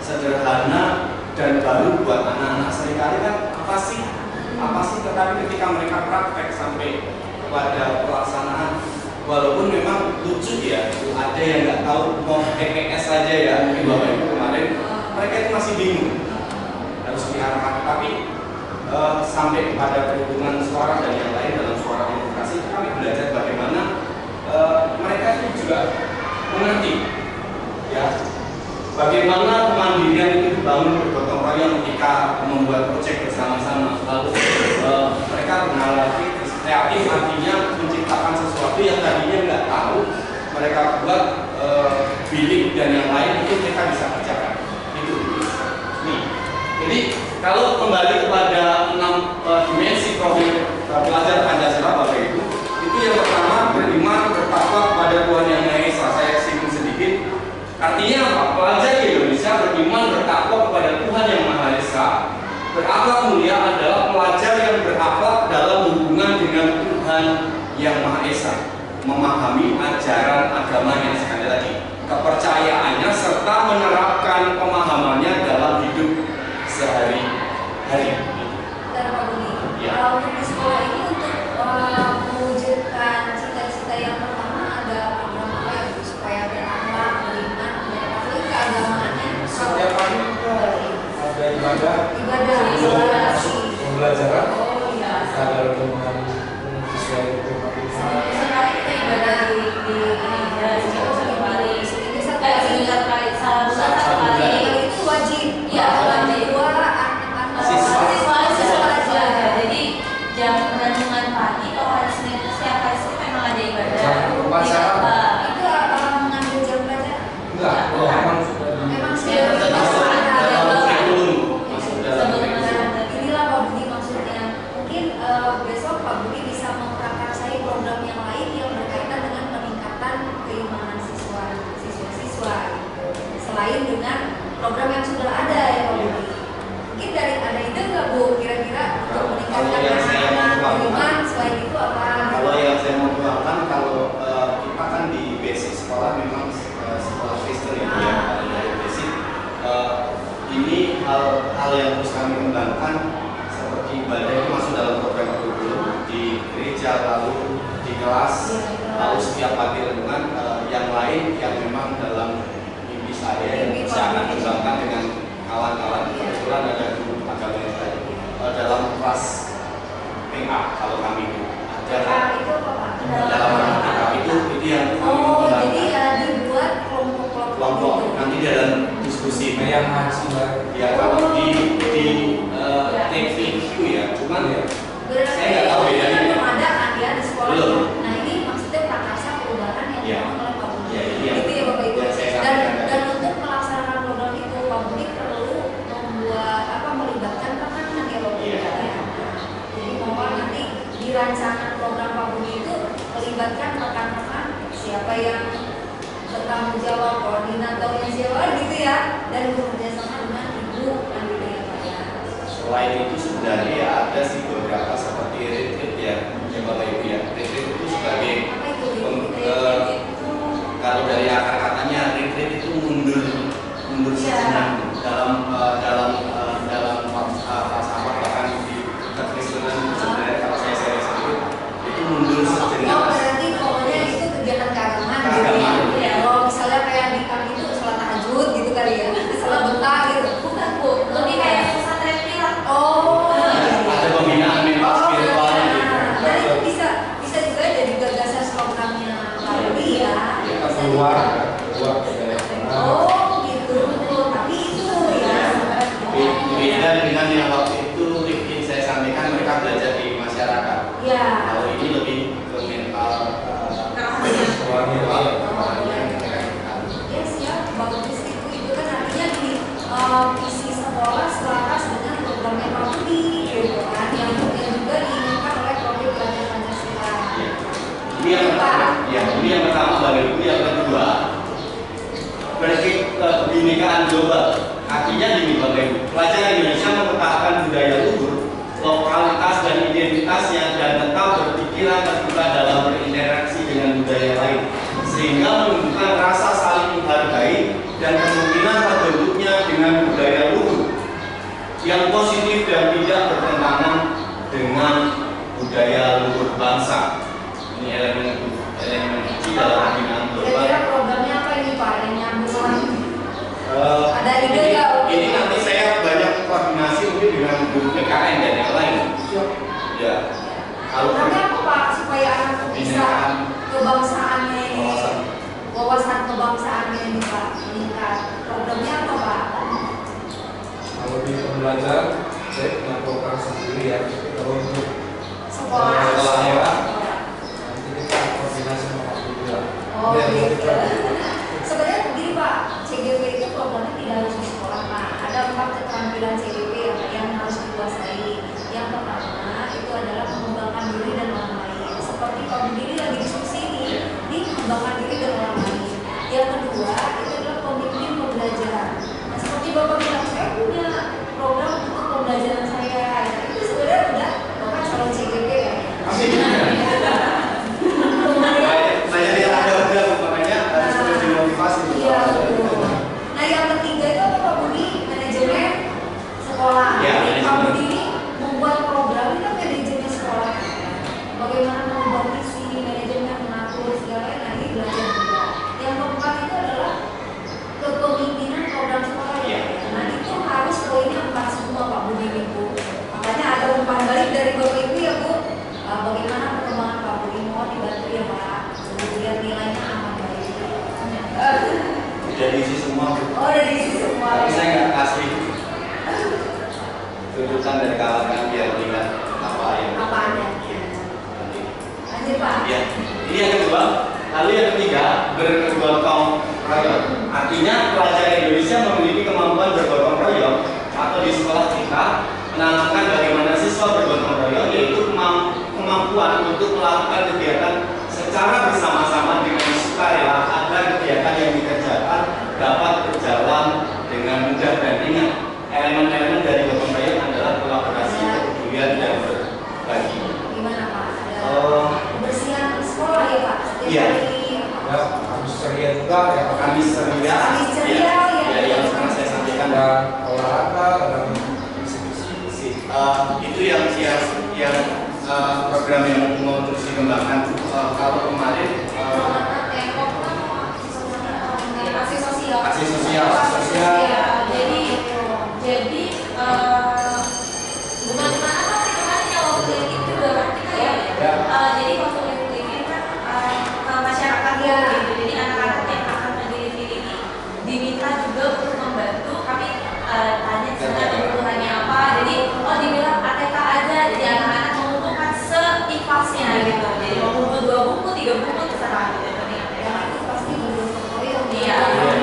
sederhana dan baru buat anak-anak. Seringkali kan apa sih tetapi ketika mereka praktek sampai kepada pelaksanaan walaupun memang lucu ya, ada yang nggak tahu mau PPS saja ya mungkin Bapak Ibu kemarin mereka itu masih bingung harus diarahkan, tapi sampai kepada perhubungan suara dan yang lain dalam suara demokrasi kami belajar bagaimana juga mengerti ya bagaimana kemandirian itu dibangun bergotong royong ketika membuat proyek bersama-sama. Lalu mereka mengalami kreatif, artinya menciptakan sesuatu yang tadinya nggak tahu mereka buat bilik dan yang lain itu mereka bisa kerjakan. Itu nih. Jadi kalau kembali kepada 6 dimensi profil pelajar Pancasila Bapak Ibu, itu yang pertama beriman bertakwa kepada Tuhan Yang Maha Esa. Saya singgung sedikit. Artinya apa? Pelajar di Indonesia beriman bertakwa kepada Tuhan Yang Maha Esa. Berakhlak mulia adalah pelajar yang berakhlak dalam hubungan dengan Tuhan Yang Maha Esa, memahami ajaran agamanya sekali lagi, kepercayaannya serta menerapkan pemahamannya dalam hidup sehari-hari. Dan Pak Budi, Ya. untuk di sekolah ini untuk mewujudkan cita-cita yang pertama ada program apa ya Bu? Supaya berakhlak, beriman, mengetahui keagamaannya. Setiap hari kita ada ibadah, Ibadah, pembelajaran, oh iya. ada renungan sesuai dengan Tuhan. Sekali kita ibadah di gereja, setiap kali seminggu setiap kali satu kali itu wajib. Iya, wajib. Dua anak-anak Siswa. Siswa aja. Jadi jam renungan pagi kalau hari Senin setiap hari Senin memang ada ibadah. Jam upacara. itu mengambil jam pelajaran. Enggak, kalau memang sudah di Memang Ya, sudah termasuk ada dalam kurikulum, masuk dalam Sebelum kurikulum. inilah Pak Budi maksudnya. Mungkin besok Pak Budi bisa memprakarsai program yang lain yang berkaitan dengan peningkatan keimanan siswa-siswa gitu. Selain dengan program yang sudah ada ya Pak Budi. Mungkin ada ide nggak Bu kira-kira untuk meningkatkan Kalau yang saya anak-anak mau beriman selain itu apa? Kalau yang saya mau tuangkan, kalau kita kan di basic sekolah memang sekolah Kristen itu ya, dari basic ini hal yang terus kami kembangkan seperti ibadah itu masuk dalam program kurikulum di gereja, lalu di kelas, lalu setiap pagi renungan yang lain yang memang dalam mimpi saya yang saya akan kembangkan dengan kawan-kawan. Kebetulan ada guru agama yang tadi dalam kelas PA kalau kami itu ada itu apa Pak? dalam PA itu yang kami Oh, jadi kembangkan ya dibuat kelompok-kelompok kelompok gitu. nanti dalam diskusi yang ngaji lah. ya kalau di TVQ ya cuman Berarti saya nggak tahu ini kan bedanya. belum ada kan ya di sekolah. Belum. Nah ini maksudnya prakarsa perubahan yang Ya. dibangun oleh Pak Budi. Ya, ini Itu ya Bapak Ibu. yang saya Dan sampaikan tadi. untuk melaksanakan program itu Pak Budi perlu melibatkan rekanan ya Pak Budi. Iya. Ya. Jadi mohon nanti di rancangan program Pak Budi itu melibatkan rekan-rekan siapa yang bertanggung jawab, koordinatornya siapa gitu ya, dan bekerja sama dengan ibu kan gitu ya Pak ya. selain itu sebenarnya ya ada sih beberapa seperti retreat ya Bapak Ibu ya. Retreat itu sebagai Apa itu? kalau dari akar katanya retreat itu mundur sejenak dalam falsafah bahkan di kekristenan sebenarnya kalau saya share sedikit itu mundur Oh, sejenak. berarti pokoknya itu kegiatan keagamaan gitu ya. Keagamaan. Ya. Kalau misalnya kayak di kami itu sholat tahajud gitu kali ya, sholat duha gitu. Bukan Bu, lebih kayak pusat retreat. Oh, Ada pembinaan mental spiritualnya gitu. Nah, itu bisa juga jadi gagasan programnya Pak Budi ya. Kita Bisa keluar juga. dari Oh, gitu. Tapi itu ya. Beda dengan yang waktu itu Rifkin saya sampaikan mereka belajar di masyarakat. Ya. Kalau ini lebih ke mental keluarnya. Ya siap, bagus itu kan artinya di visi sekolah selaras dengan programnya Pak Budi gitu kan, yang juga diinginkan oleh program pelajar Pancasila. Ini yang pertama, ya ini yang pertama Bapak Ibu. Yang kedua, berarti kebinekaan global. Artinya gini Bapak Ibu, pelajar Indonesia mempertahankan budaya luhur, lokalitas dan identitasnya dan tetap berpikiran terbuka dalam berinteraksi dengan budaya lain, sehingga menunjukkan rasa saling menghargai dan kemungkinan terbentuknya dengan budaya luhur yang positif dan tidak bertentangan dengan budaya luhur bangsa. Ini elemen kunci dalam pembinaan global. Kira-kira programnya apa ini Pak yang nyambung sama ada ide Ini, nggak? ini nanti saya banyak koordinasi mungkin dengan guru PKN dan yang lain. Ya, kalau Programnya apa Pak supaya anak bisa pembinaan kebangsaannya ini wawasan kebetulan saya punya program sendiri ya. Tapi kalau untuk Sekolah. sekolah nanti kita koordinasi sama Pak Guru ya. Oh Biar gitu. kita Sebenarnya begini Pak, CGP itu programnya tidak harus di sekolah Pak. Ada 4 keterampilan CGP yang harus dikuasai. Yang pertama itu adalah mengembangkan diri dan orang lain. Seperti Pak Budi lagi diskusi ini, di mengembangkan diri dan orang lain. Yang kedua itu adalah pemimpin pembelajaran. Nah, seperti Bapak bilang, saya punya program untuk pembelajaran saya. Itu sebenarnya udah Bapak calon CGP ya. Saya lihat ada makanya harus terus dimotivasi. Iya betul. Nah yang ketiga itu apa Pak Budi? Manajemen sekolah. Ya, Jadi Pak manajemen. Budi ini membuat program itu manajemen sekolah. Bagaimana mengubah visi, manajemen, mengatur segala nah ini belajar juga. Yang keempat itu adalah kepemimpinan program sekolah ya. Nah itu harus poinnya 4 semua Pak Budi Ibu. Makanya ada umpan balik dari Bapak Ibu ya Bu. Bagaimana perkembangan Pak Budi mohon dibantu ya Pak. Kemudian nilainya aman baik. Udah diisi semua. Bu. Oh, udah diisi semua. Tapi saya nggak kasih tuntutan dari kalangan biar lihat apa yang Apa ada? Iya. Nanti. Lanjut Pak. Ya, ini yang kedua. Lalu yang ketiga, bergotong royong. Artinya pelajar Indonesia memiliki kemampuan bergotong royong atau di sekolah kita menanamkan bagaimana siswa bergotong royong yaitu kemampuan untuk melakukan kegiatan secara bersama-sama dengan sukarela agar kegiatan yang dikerjakan dapat berjalan dengan mudah dan ingat. Elemen-elemen dari gotong royong adalah kolaborasi, kepedulian dan berbagi. Gimana Pak? Ada Oh. kebersihan sekolah ya Pak? Setiap Iya. hari ya harus ceria juga ya Pak. Kami ceria, Kamis ceria, ya. yang pernah saya sampaikan. Ada olahraga, ada diskusi. Itu yang program yang mau terus dikembangkan. Kalau kemarin aksi sosial. aksi sosial. Iya, Jadi bukan apa sih kemarin kalau klinik itu juga kan kita ya. Ya. Jadi waktu klinik kan masyarakat Ya. gitu. Jadi anak-anak yang akan mendidik ini diminta juga untuk membantu. Kami tanya sebenarnya kebutuhannya apa. Jadi dibilang ATK aja. Jadi anak-anak mengumpulkan seikhlasnya gitu. Jadi mau kumpul 2 buku, 3 buku terserah gitu. Ya, itu pasti bergotong royong. Iya.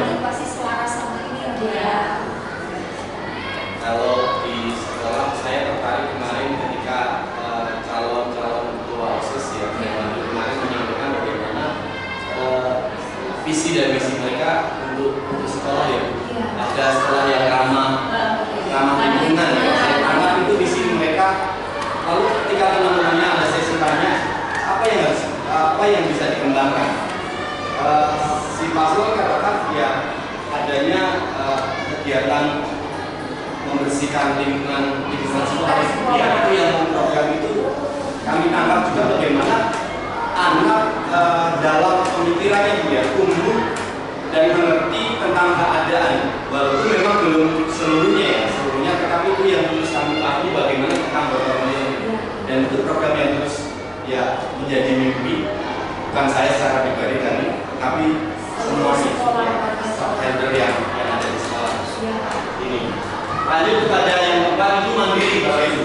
Itu pasti selaras sama ini ya Bu. Iya. Kalau di sekolah saya tertarik kemarin ketika calon-calon ketua OSIS ya kemarin menyampaikan bagaimana visi dan misi mereka untuk sekolah ya. Iya. Ada sekolah yang ramah lingkungan ya. Saya tangkap itu visi mereka. Lalu ketika teman-temannya ada sesi tanya apa yang bisa dikembangkan. Si Paslon katakan ya adanya kegiatan membersihkan lingkungan sekolah ya itu yang program itu kami tangkap juga bagaimana anak dalam pemikirannya dia tumbuh dan mengerti tentang keadaan walaupun memang belum seluruhnya tetapi itu yang terus kami pahami bagaimana tentang bagaimana dan itu program yang terus ya menjadi mimpi bukan saya secara pribadi tapi semua stakeholder yang ada di sekolah ini. Lanjut kepada yang keempat itu mandiri Bapak Ibu.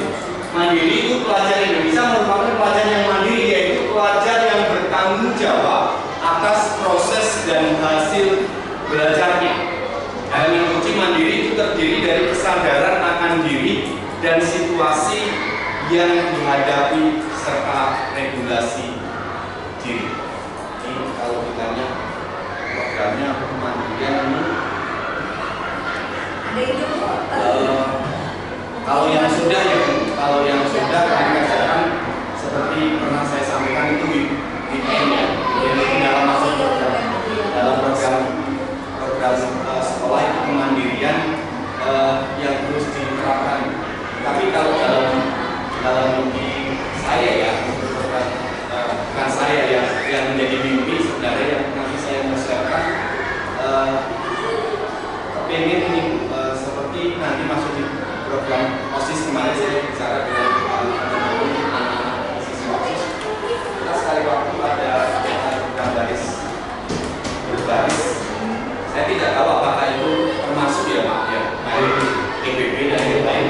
Mandiri itu pelajar Indonesia merupakan pelajar yang mandiri yaitu pelajar yang bertanggung jawab atas proses dan hasil belajarnya. Elemen kunci mandiri itu terdiri dari kesadaran akan diri dan situasi yang dihadapi serta regulasi diri. Ini kalau ditanya programnya kemandirian ini. Kalau yang sudah kami kerjakan seperti pernah saya sampaikan itu weekend ya, jadi dalam masuk dalam program sekolah itu kemandirian yang terus diterapkan. Tapi kalau dalam mimpi saya ya, bukan saya yang menjadi mimpi sebenarnya yang nanti saya mau siapkan pengen ini seperti nanti masuk di program OSIS kemarin saya bicara dengan anak-anak siswa OSIS kita sekali waktu ada program berbaris saya tidak tahu apakah itu termasuk ya Pak ya dari PBB dan yang lain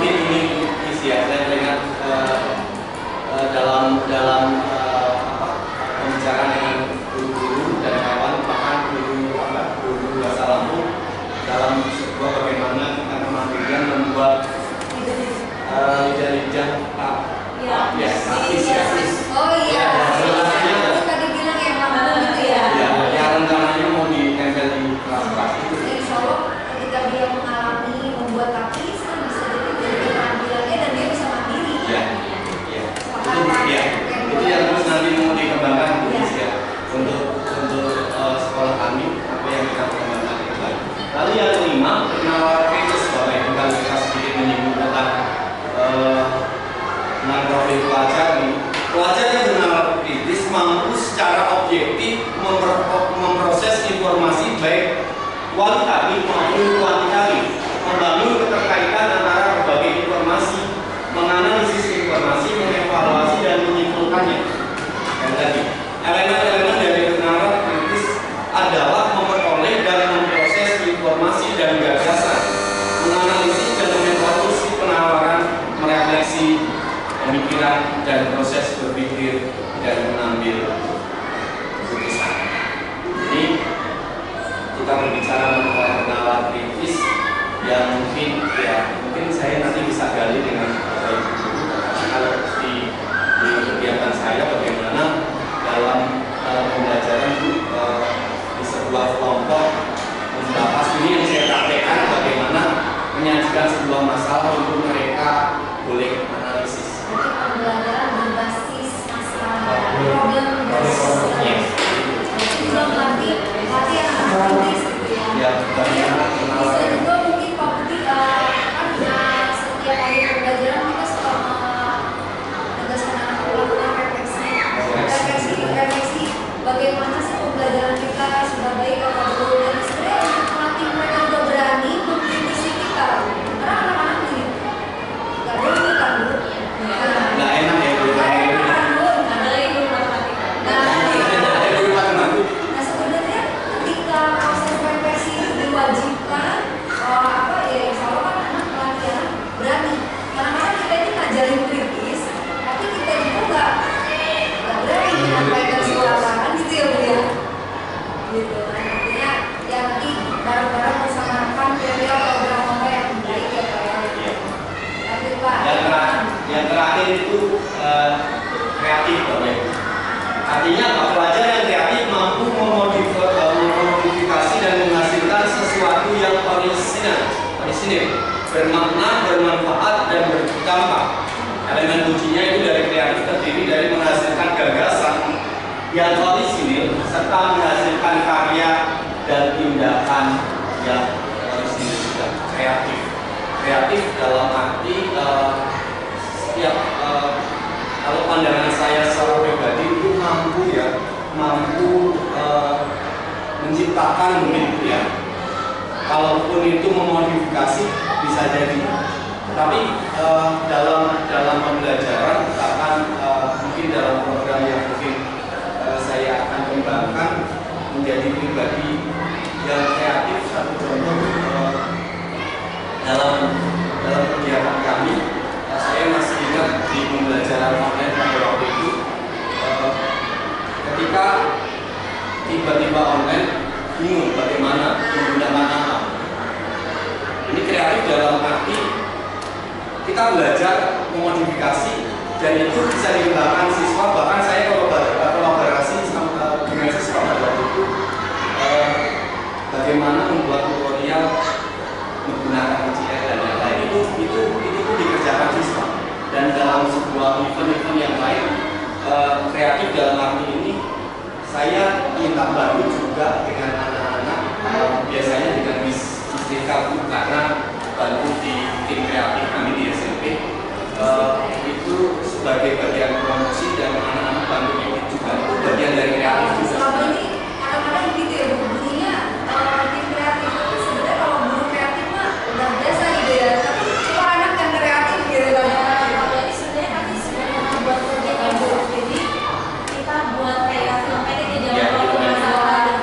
mungkin ini isi ya, saya ingat dalam pembicaraan dengan guru-guru dan kawan, bahkan guru bahasa Lampung dalam sebuah bagaimana kita kemandirian membuat lidah-lidah Oh iya, aku tadi bilang yang mana gitu ya. Ya rencananya mau ditempel di kelas-kelas itu. Insya Allah ketika dia mengalami membuat tapis kan bisa jadi keterampilannya dan dia bisa mandiri. Ya. Itu yang terus nanti mau dikembangkan ya untuk sekolah kami apa yang kita kembangkan ke depan. Lalu yang kelima, pengenalan kritis Bapak Ibu, kalau kita sedikit menyinggung tentang profil pelajar nih. Pelajar yang bernalar kritis mampu secara objektif memproses informasi baik kualitatif maupun kuantitatif, membangun keterkaitan antara berbagai informasi, menganalisis informasi, mengevaluasi dan menyimpulkannya. Dan tadi, elemen-elemen dari bernalar kritis adalah memperoleh dan memproses informasi dan gagasan, menganalisis dan mengevaluasi penawaran, merefleksi pemikiran dan proses berpikir dan mengambil keputusan. Ini kita berbicara mengenai pengenalan kritis yang mungkin saya nanti bisa gali dengan Bapak Ibu guru, karena kalau di kegiatan saya bagaimana dalam pembelajaran di sebuah kelompok membahas ini yang saya praktekkan bagaimana menyajikan sebuah masalah untuk mereka boleh analisis. Pembelajaran berbasis masalah, problem basis. Juga melatih anak-anak kritis gitu ya. Ya, bagaimana Bisa juga mungkin Pak Budi kan setiap hari pembelajaran kita suka menegaskan anak melakukan refleksi bagaimana sih pembelajaran kita sudah baik atau belum, dan sebenarnya untuk melatih mereka juga berani mengkritisi kita karena anak-anak ini nggak berani kan Bu? nggak enak ya Bu. Nah sebenarnya ketika proses refleksi itu diwajibkan insya Allah kan anak pelatihan berani. Kadang-kadang kita ini ngajarin kritis, tapi kita juga nggak berani menyampaikan suara gitu ya Bu ya. Gitu. Nah, artinya ya nanti bareng-bareng bersama rekan kira-kira program apa yang baik ya Pak ya. Tapi Pak. Yang terakhir itu kreatif Bapak Ibu. Artinya pelajar yang kreatif mampu memodifikasi dan menghasilkan sesuatu yang orisinil, bermakna, bermanfaat dan berdampak. Elemen kuncinya itu dari kreatif terdiri dari menghasilkan gagasan yang orisinil serta menghasilkan karya dan tindakan yang orisinil juga kreatif. Kreatif dalam arti kalau pandangan saya secara pribadi itu mampu menciptakan mungkin ya. Kalaupun itu memodifikasi bisa jadi. Tapi dalam pembelajaran akan mungkin dalam program yang mungkin saya akan kembangkan menjadi pribadi yang kreatif. Satu contoh dalam kegiatan kami, saya masih ingat di pembelajaran online pada waktu itu ketika tiba-tiba online bingung bagaimana menggunakan apa. Ini kreatif dalam arti kita belajar memodifikasi dan itu bisa dikembangkan siswa. Bahkan saya kolaborasi dengan siswa pada waktu itu bagaimana membuat tutorial menggunakan PCR dan yang lain itu dikerjakan siswa. Dan dalam sebuah event-event yang lain kreatif dalam arti ini saya minta bantu juga dengan anak-anak biasanya dengan Kabu karena bantu di tim kreatif kami di SMP itu sebagai bagian promosi dan anak-anak bantu edit juga itu bagian dari kreatif juga. Selama ini kadang-kadang gitu ya Bu, bunyinya tim kreatif itu sebenarnya kalau guru kreatif mah udah biasa gitu ya, tapi cuma anak yang kreatif gitu kan. Jadi sebenarnya kami sebenarnya buat proyek Bu, jadi kita buat kayak film pendek ya, jangan kalau masalah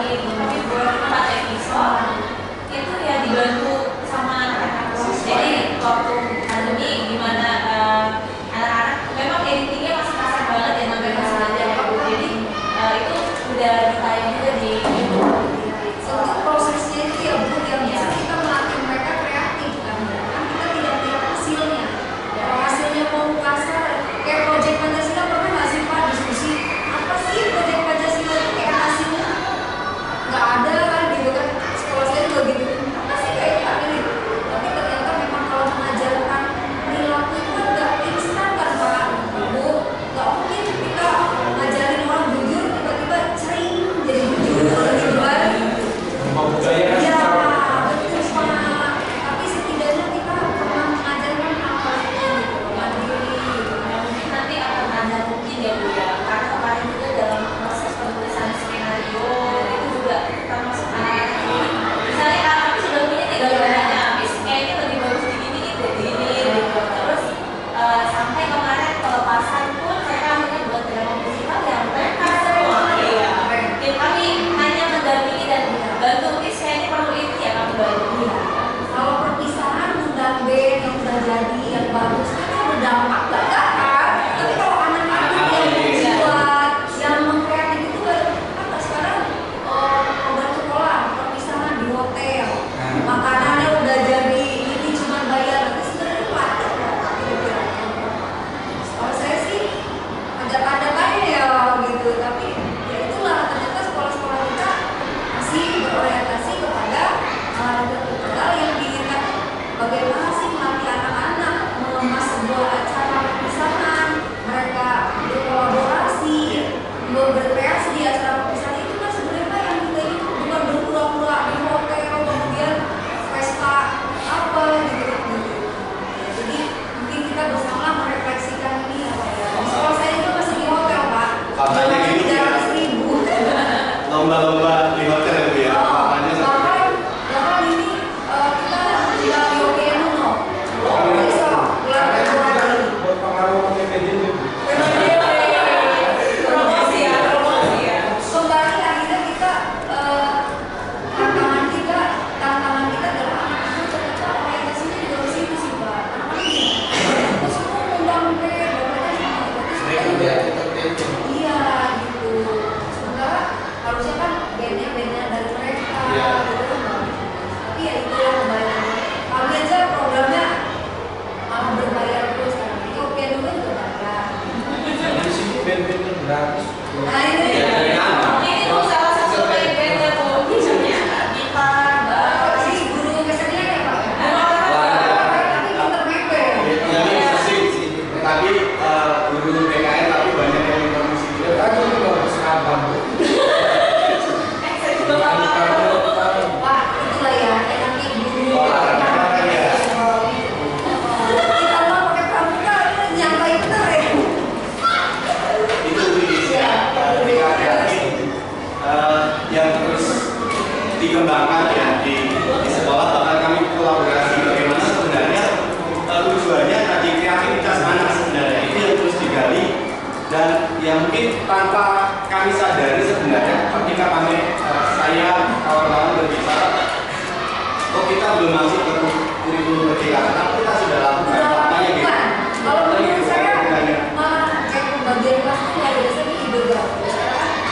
tanpa kami sadari sebenarnya ketika saya kawan-kawan berbicara, kok kita belum masuk ke kurikulum merdeka, tapi kita sudah lakukan. Faktanya gitu. Kalau menurut saya malah kayak pembagian kelas itu ya biasanya ide bagus,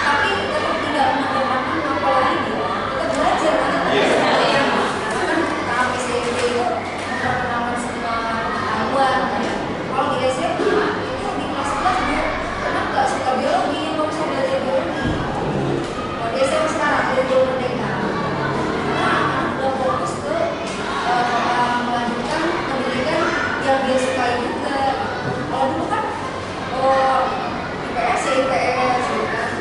tapi tetap tidak mengedepankan pola ini. Tetap belajar karena kan kami SMP itu memperkenalkan semua pengetahuan. Kalau di SMP itu di kelas 11 dia karena nggak suka biologi, nggak bisa belajar biologi. Kalau di SMP sekarang kurikulum merdeka, karena udah fokus ke melanjutkan pendidikan yang dia sukai juga. Kalau dulu kan IPS ya IPS gitu kan.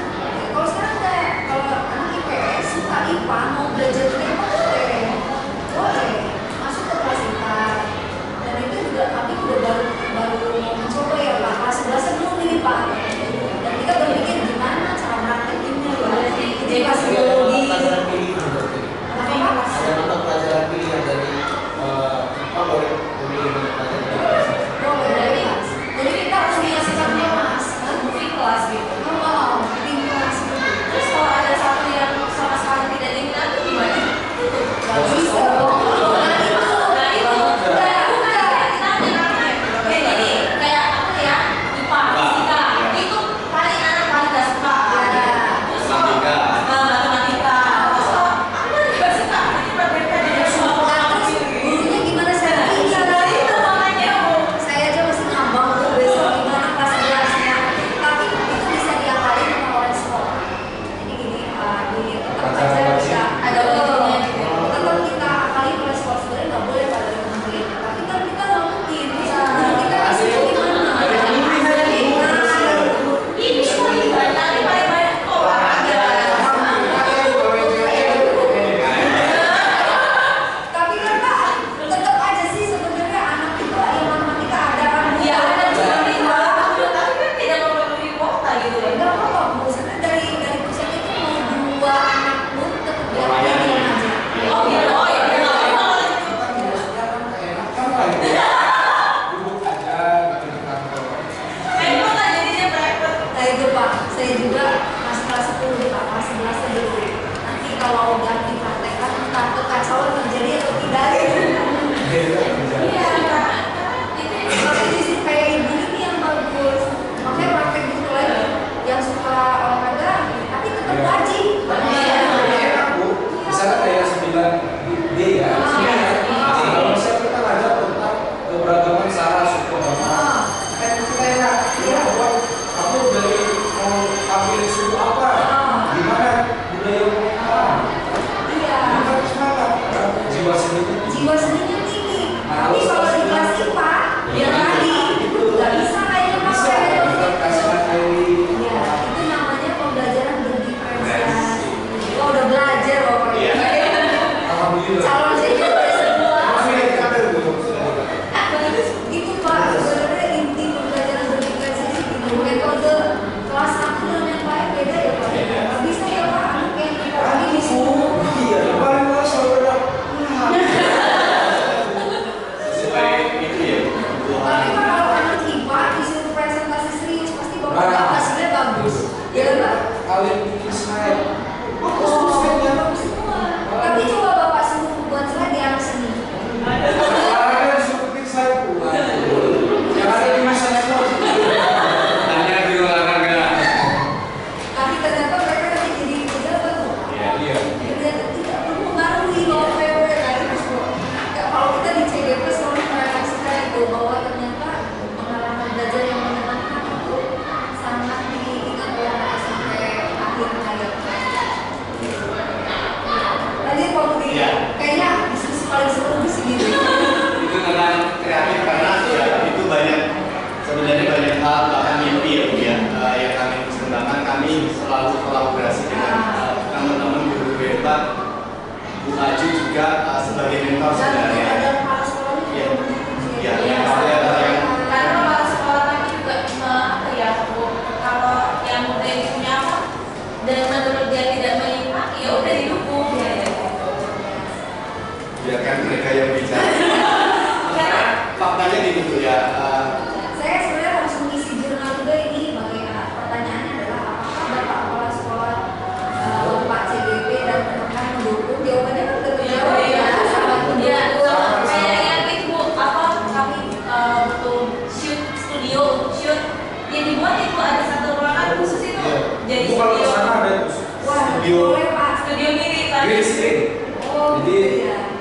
Kalau sekarang enggak, kalau anak IPS suka IPA mau belajar IPA boleh masuk ke kelas IPA. Dan itu juga kami udah baru mau mencoba ya Pak, kelas 11 sebelum nih Pak. Dan kita berpikir gimana cara praktekinnya ya. Jadi kelas biologi. Ada mata pelajaran pilihan dari apa boleh memilih pelajaran? Jadi kita harus menyaksikan kelas, movie kelas gitu. Bikin kelas gitu. Terus kalau ada satu yang sama sekali tidak diminati gimana?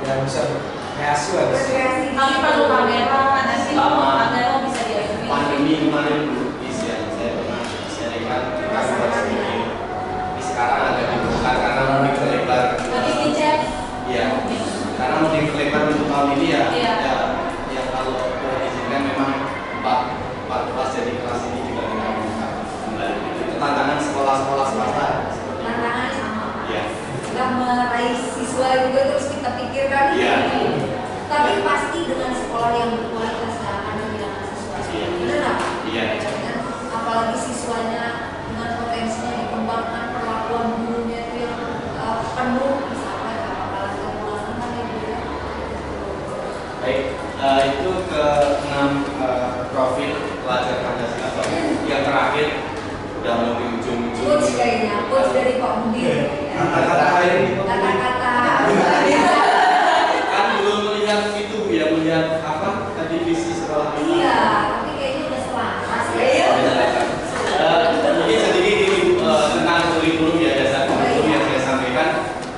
dan bisa berkreasi lah di sini. Berkreasi. Kami perlu kamera, nanti kamera bisa diaktifin. Pandemi kemarin dulu saya pernah sharingkan kita buat sedikit. Tapi sekarang agak dibuka karena mau diperlebar. Tapi dicek. Iya. Karena mau diperlebar untuk tahun ini ya. Iya. Ya kalau diizinkan memang 4 kelas jadi kelas ini juga kita buka kembali. Itu tantangan sekolah-sekolah swasta. Tantangannya sama. Iya. Kita meraih siswa juga terus kita pikirkan Iya. tapi pasti dengan sekolah yang berkualitas nggak akan kehilangan siswa. Iya. Benar nggak? Iya. Dan apalagi siswanya dengan potensinya dikembangkan, perlakuan gurunya itu yang penuh, misalnya nggak bakalan kepulangan kan ya Bu ya. Baik, itu ke-6 profil pelajar Pancasila. Yang terakhir udah mau di ujung-ujung. Coach kayaknya, coach dari Pak Budi. Kata-kata ini. Kata-kata. Kan belum melihat itu ya, melihat apa tadi visi sekolah ini. Iya, tapi kayaknya udah selaras ya. Mungkin sedikit ini tentang kurikulum ya, dasar kurikulum yang saya sampaikan.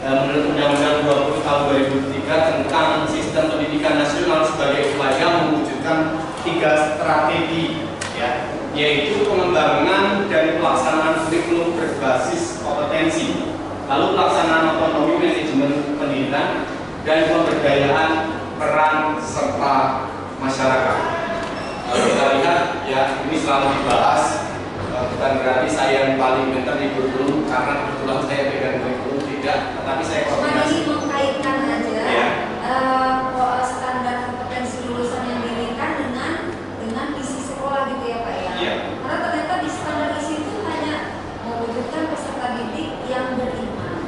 Menurut Undang-Undang 20 tahun 2003 tentang sistem pendidikan nasional sebagai upaya mewujudkan 3 strategi ya, yaitu pengembangan dan pelaksanaan kurikulum berbasis kompetensi, lalu pelaksanaan otonomi manajemen pendidikan, dan pemberdayaan peran serta masyarakat. Kalau kita lihat ya, ini selalu dibahas, bukan berarti saya yang paling pintar di kurikulum karena kebetulan saya pegang kurikulum, tidak, tetapi saya Cuma koordinasi. ini mengkaitkan aja Ya. standar kompetensi lulusan yang diinginkan dengan isi sekolah gitu ya Pak ya. Iya. Karena ternyata di standar isi itu hanya mewujudkan peserta didik yang beriman,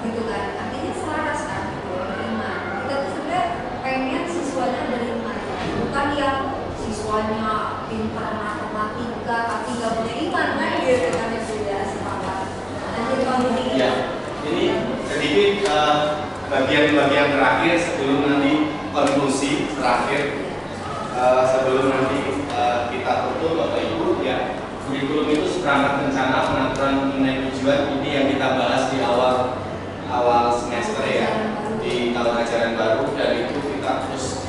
gitu kan. Artinya selaras kan, gitu, beriman. Kita tuh sebenarnya pengen siswanya beriman, bukan yang siswanya pintar matematika tapi nggak beriman kan gitu kan ya sudah sepakat. Nanti Pak Budi. Ya, ini sedikit bagian-bagian terakhir sebelum nanti konklusi terakhir, sebelum nanti kita tutup Bapak Ibu ya. Kurikulum itu seperangkat rencana pengaturan mengenai tujuan, ini yang kita bahas di awal semester ya, di tahun ajaran baru, dan itu kita terus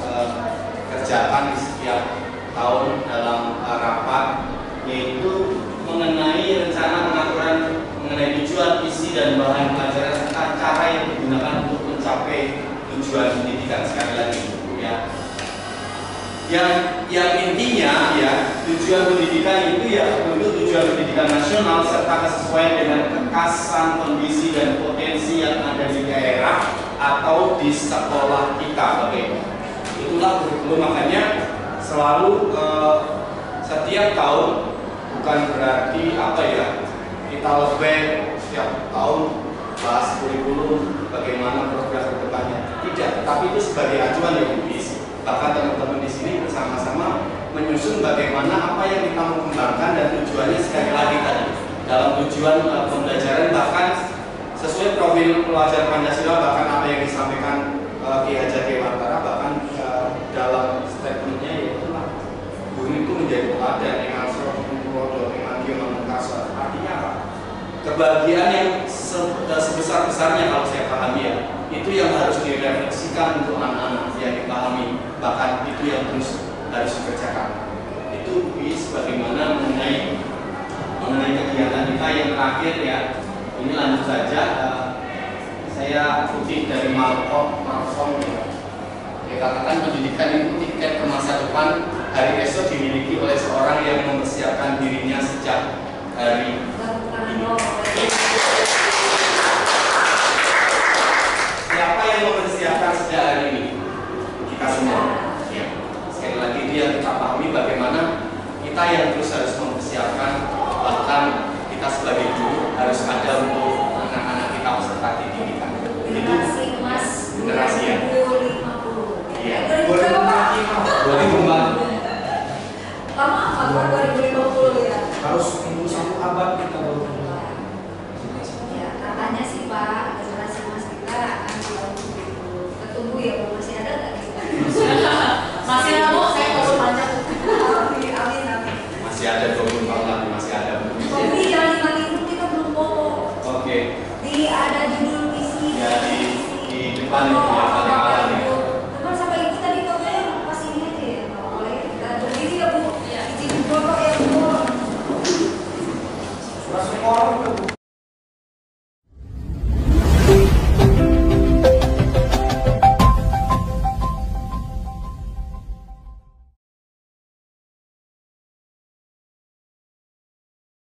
kerjakan di setiap tahun dalam rapat, yaitu mengenai rencana pengaturan mengenai tujuan, isi dan bahan pelajaran serta cara yang digunakan untuk mencapai tujuan pendidikan. Sekali lagi ya, yang intinya ya, tujuan pendidikan itu ya untuk tujuan pendidikan nasional serta kesesuaian dengan kekasan kondisi dan potensi yang ada di daerah atau di sekolah kita. Oke, itulah kurikulum. Makanya selalu setiap tahun, bukan berarti apa ya, kita lebih setiap tahun bahas kurikulum bagaimana program ke depannya, tidak, tetapi itu sebagai acuan yang bisa. Bahkan teman-teman di sini bersama-sama menyusun bagaimana apa yang kita mau kembangkan, dan tujuannya sekali lagi tadi dalam tujuan pembelajaran, bahkan sesuai profil pelajar Pancasila, bahkan apa yang disampaikan Ki Hajar Dewantara, bahkan dalam statementnya yaitu bumi itu menjadi teladan yang artinya apa? Kebahagiaan yang sebesar-besarnya kalau saya pahami ya, itu yang harus direfleksikan untuk anak-anak yang dipahami, bahkan itu yang terus harus dikerjakan. Itu bagaimana mengenai kegiatan kita yang terakhir ya. Ini lanjut saja, saya kutip dari Malcolm ya. Dia katakan pendidikan itu tiket ke masa depan hari esok dimiliki oleh seorang yang mempersiapkan dirinya sejak hari ini. Siapa yang mempersiapkan sejak hari ini? Kita semua. Ya. Sekali lagi dia kita pahami bagaimana kita yang terus harus mempersiapkan, bahkan kita sebagai guru harus ada untuk anak-anak kita peserta didikan. Generasi emas generasi ya. 2050. Iya. 2050. Lama apa 2050 ya? Harus tunggu 1 abad kita baru. Ya, katanya sih Pak, generasi emas kita akan tahun 2000. Kita tunggu ya, Bu. Masih ada nggak kita? Masih ada, saya baru panjang. Amin, amin. Masih ada 20 tahun lagi, masih ada. Tapi yang 5.000 kita belum ngomong. Oke. Ada judul visi, Ya, di depan itu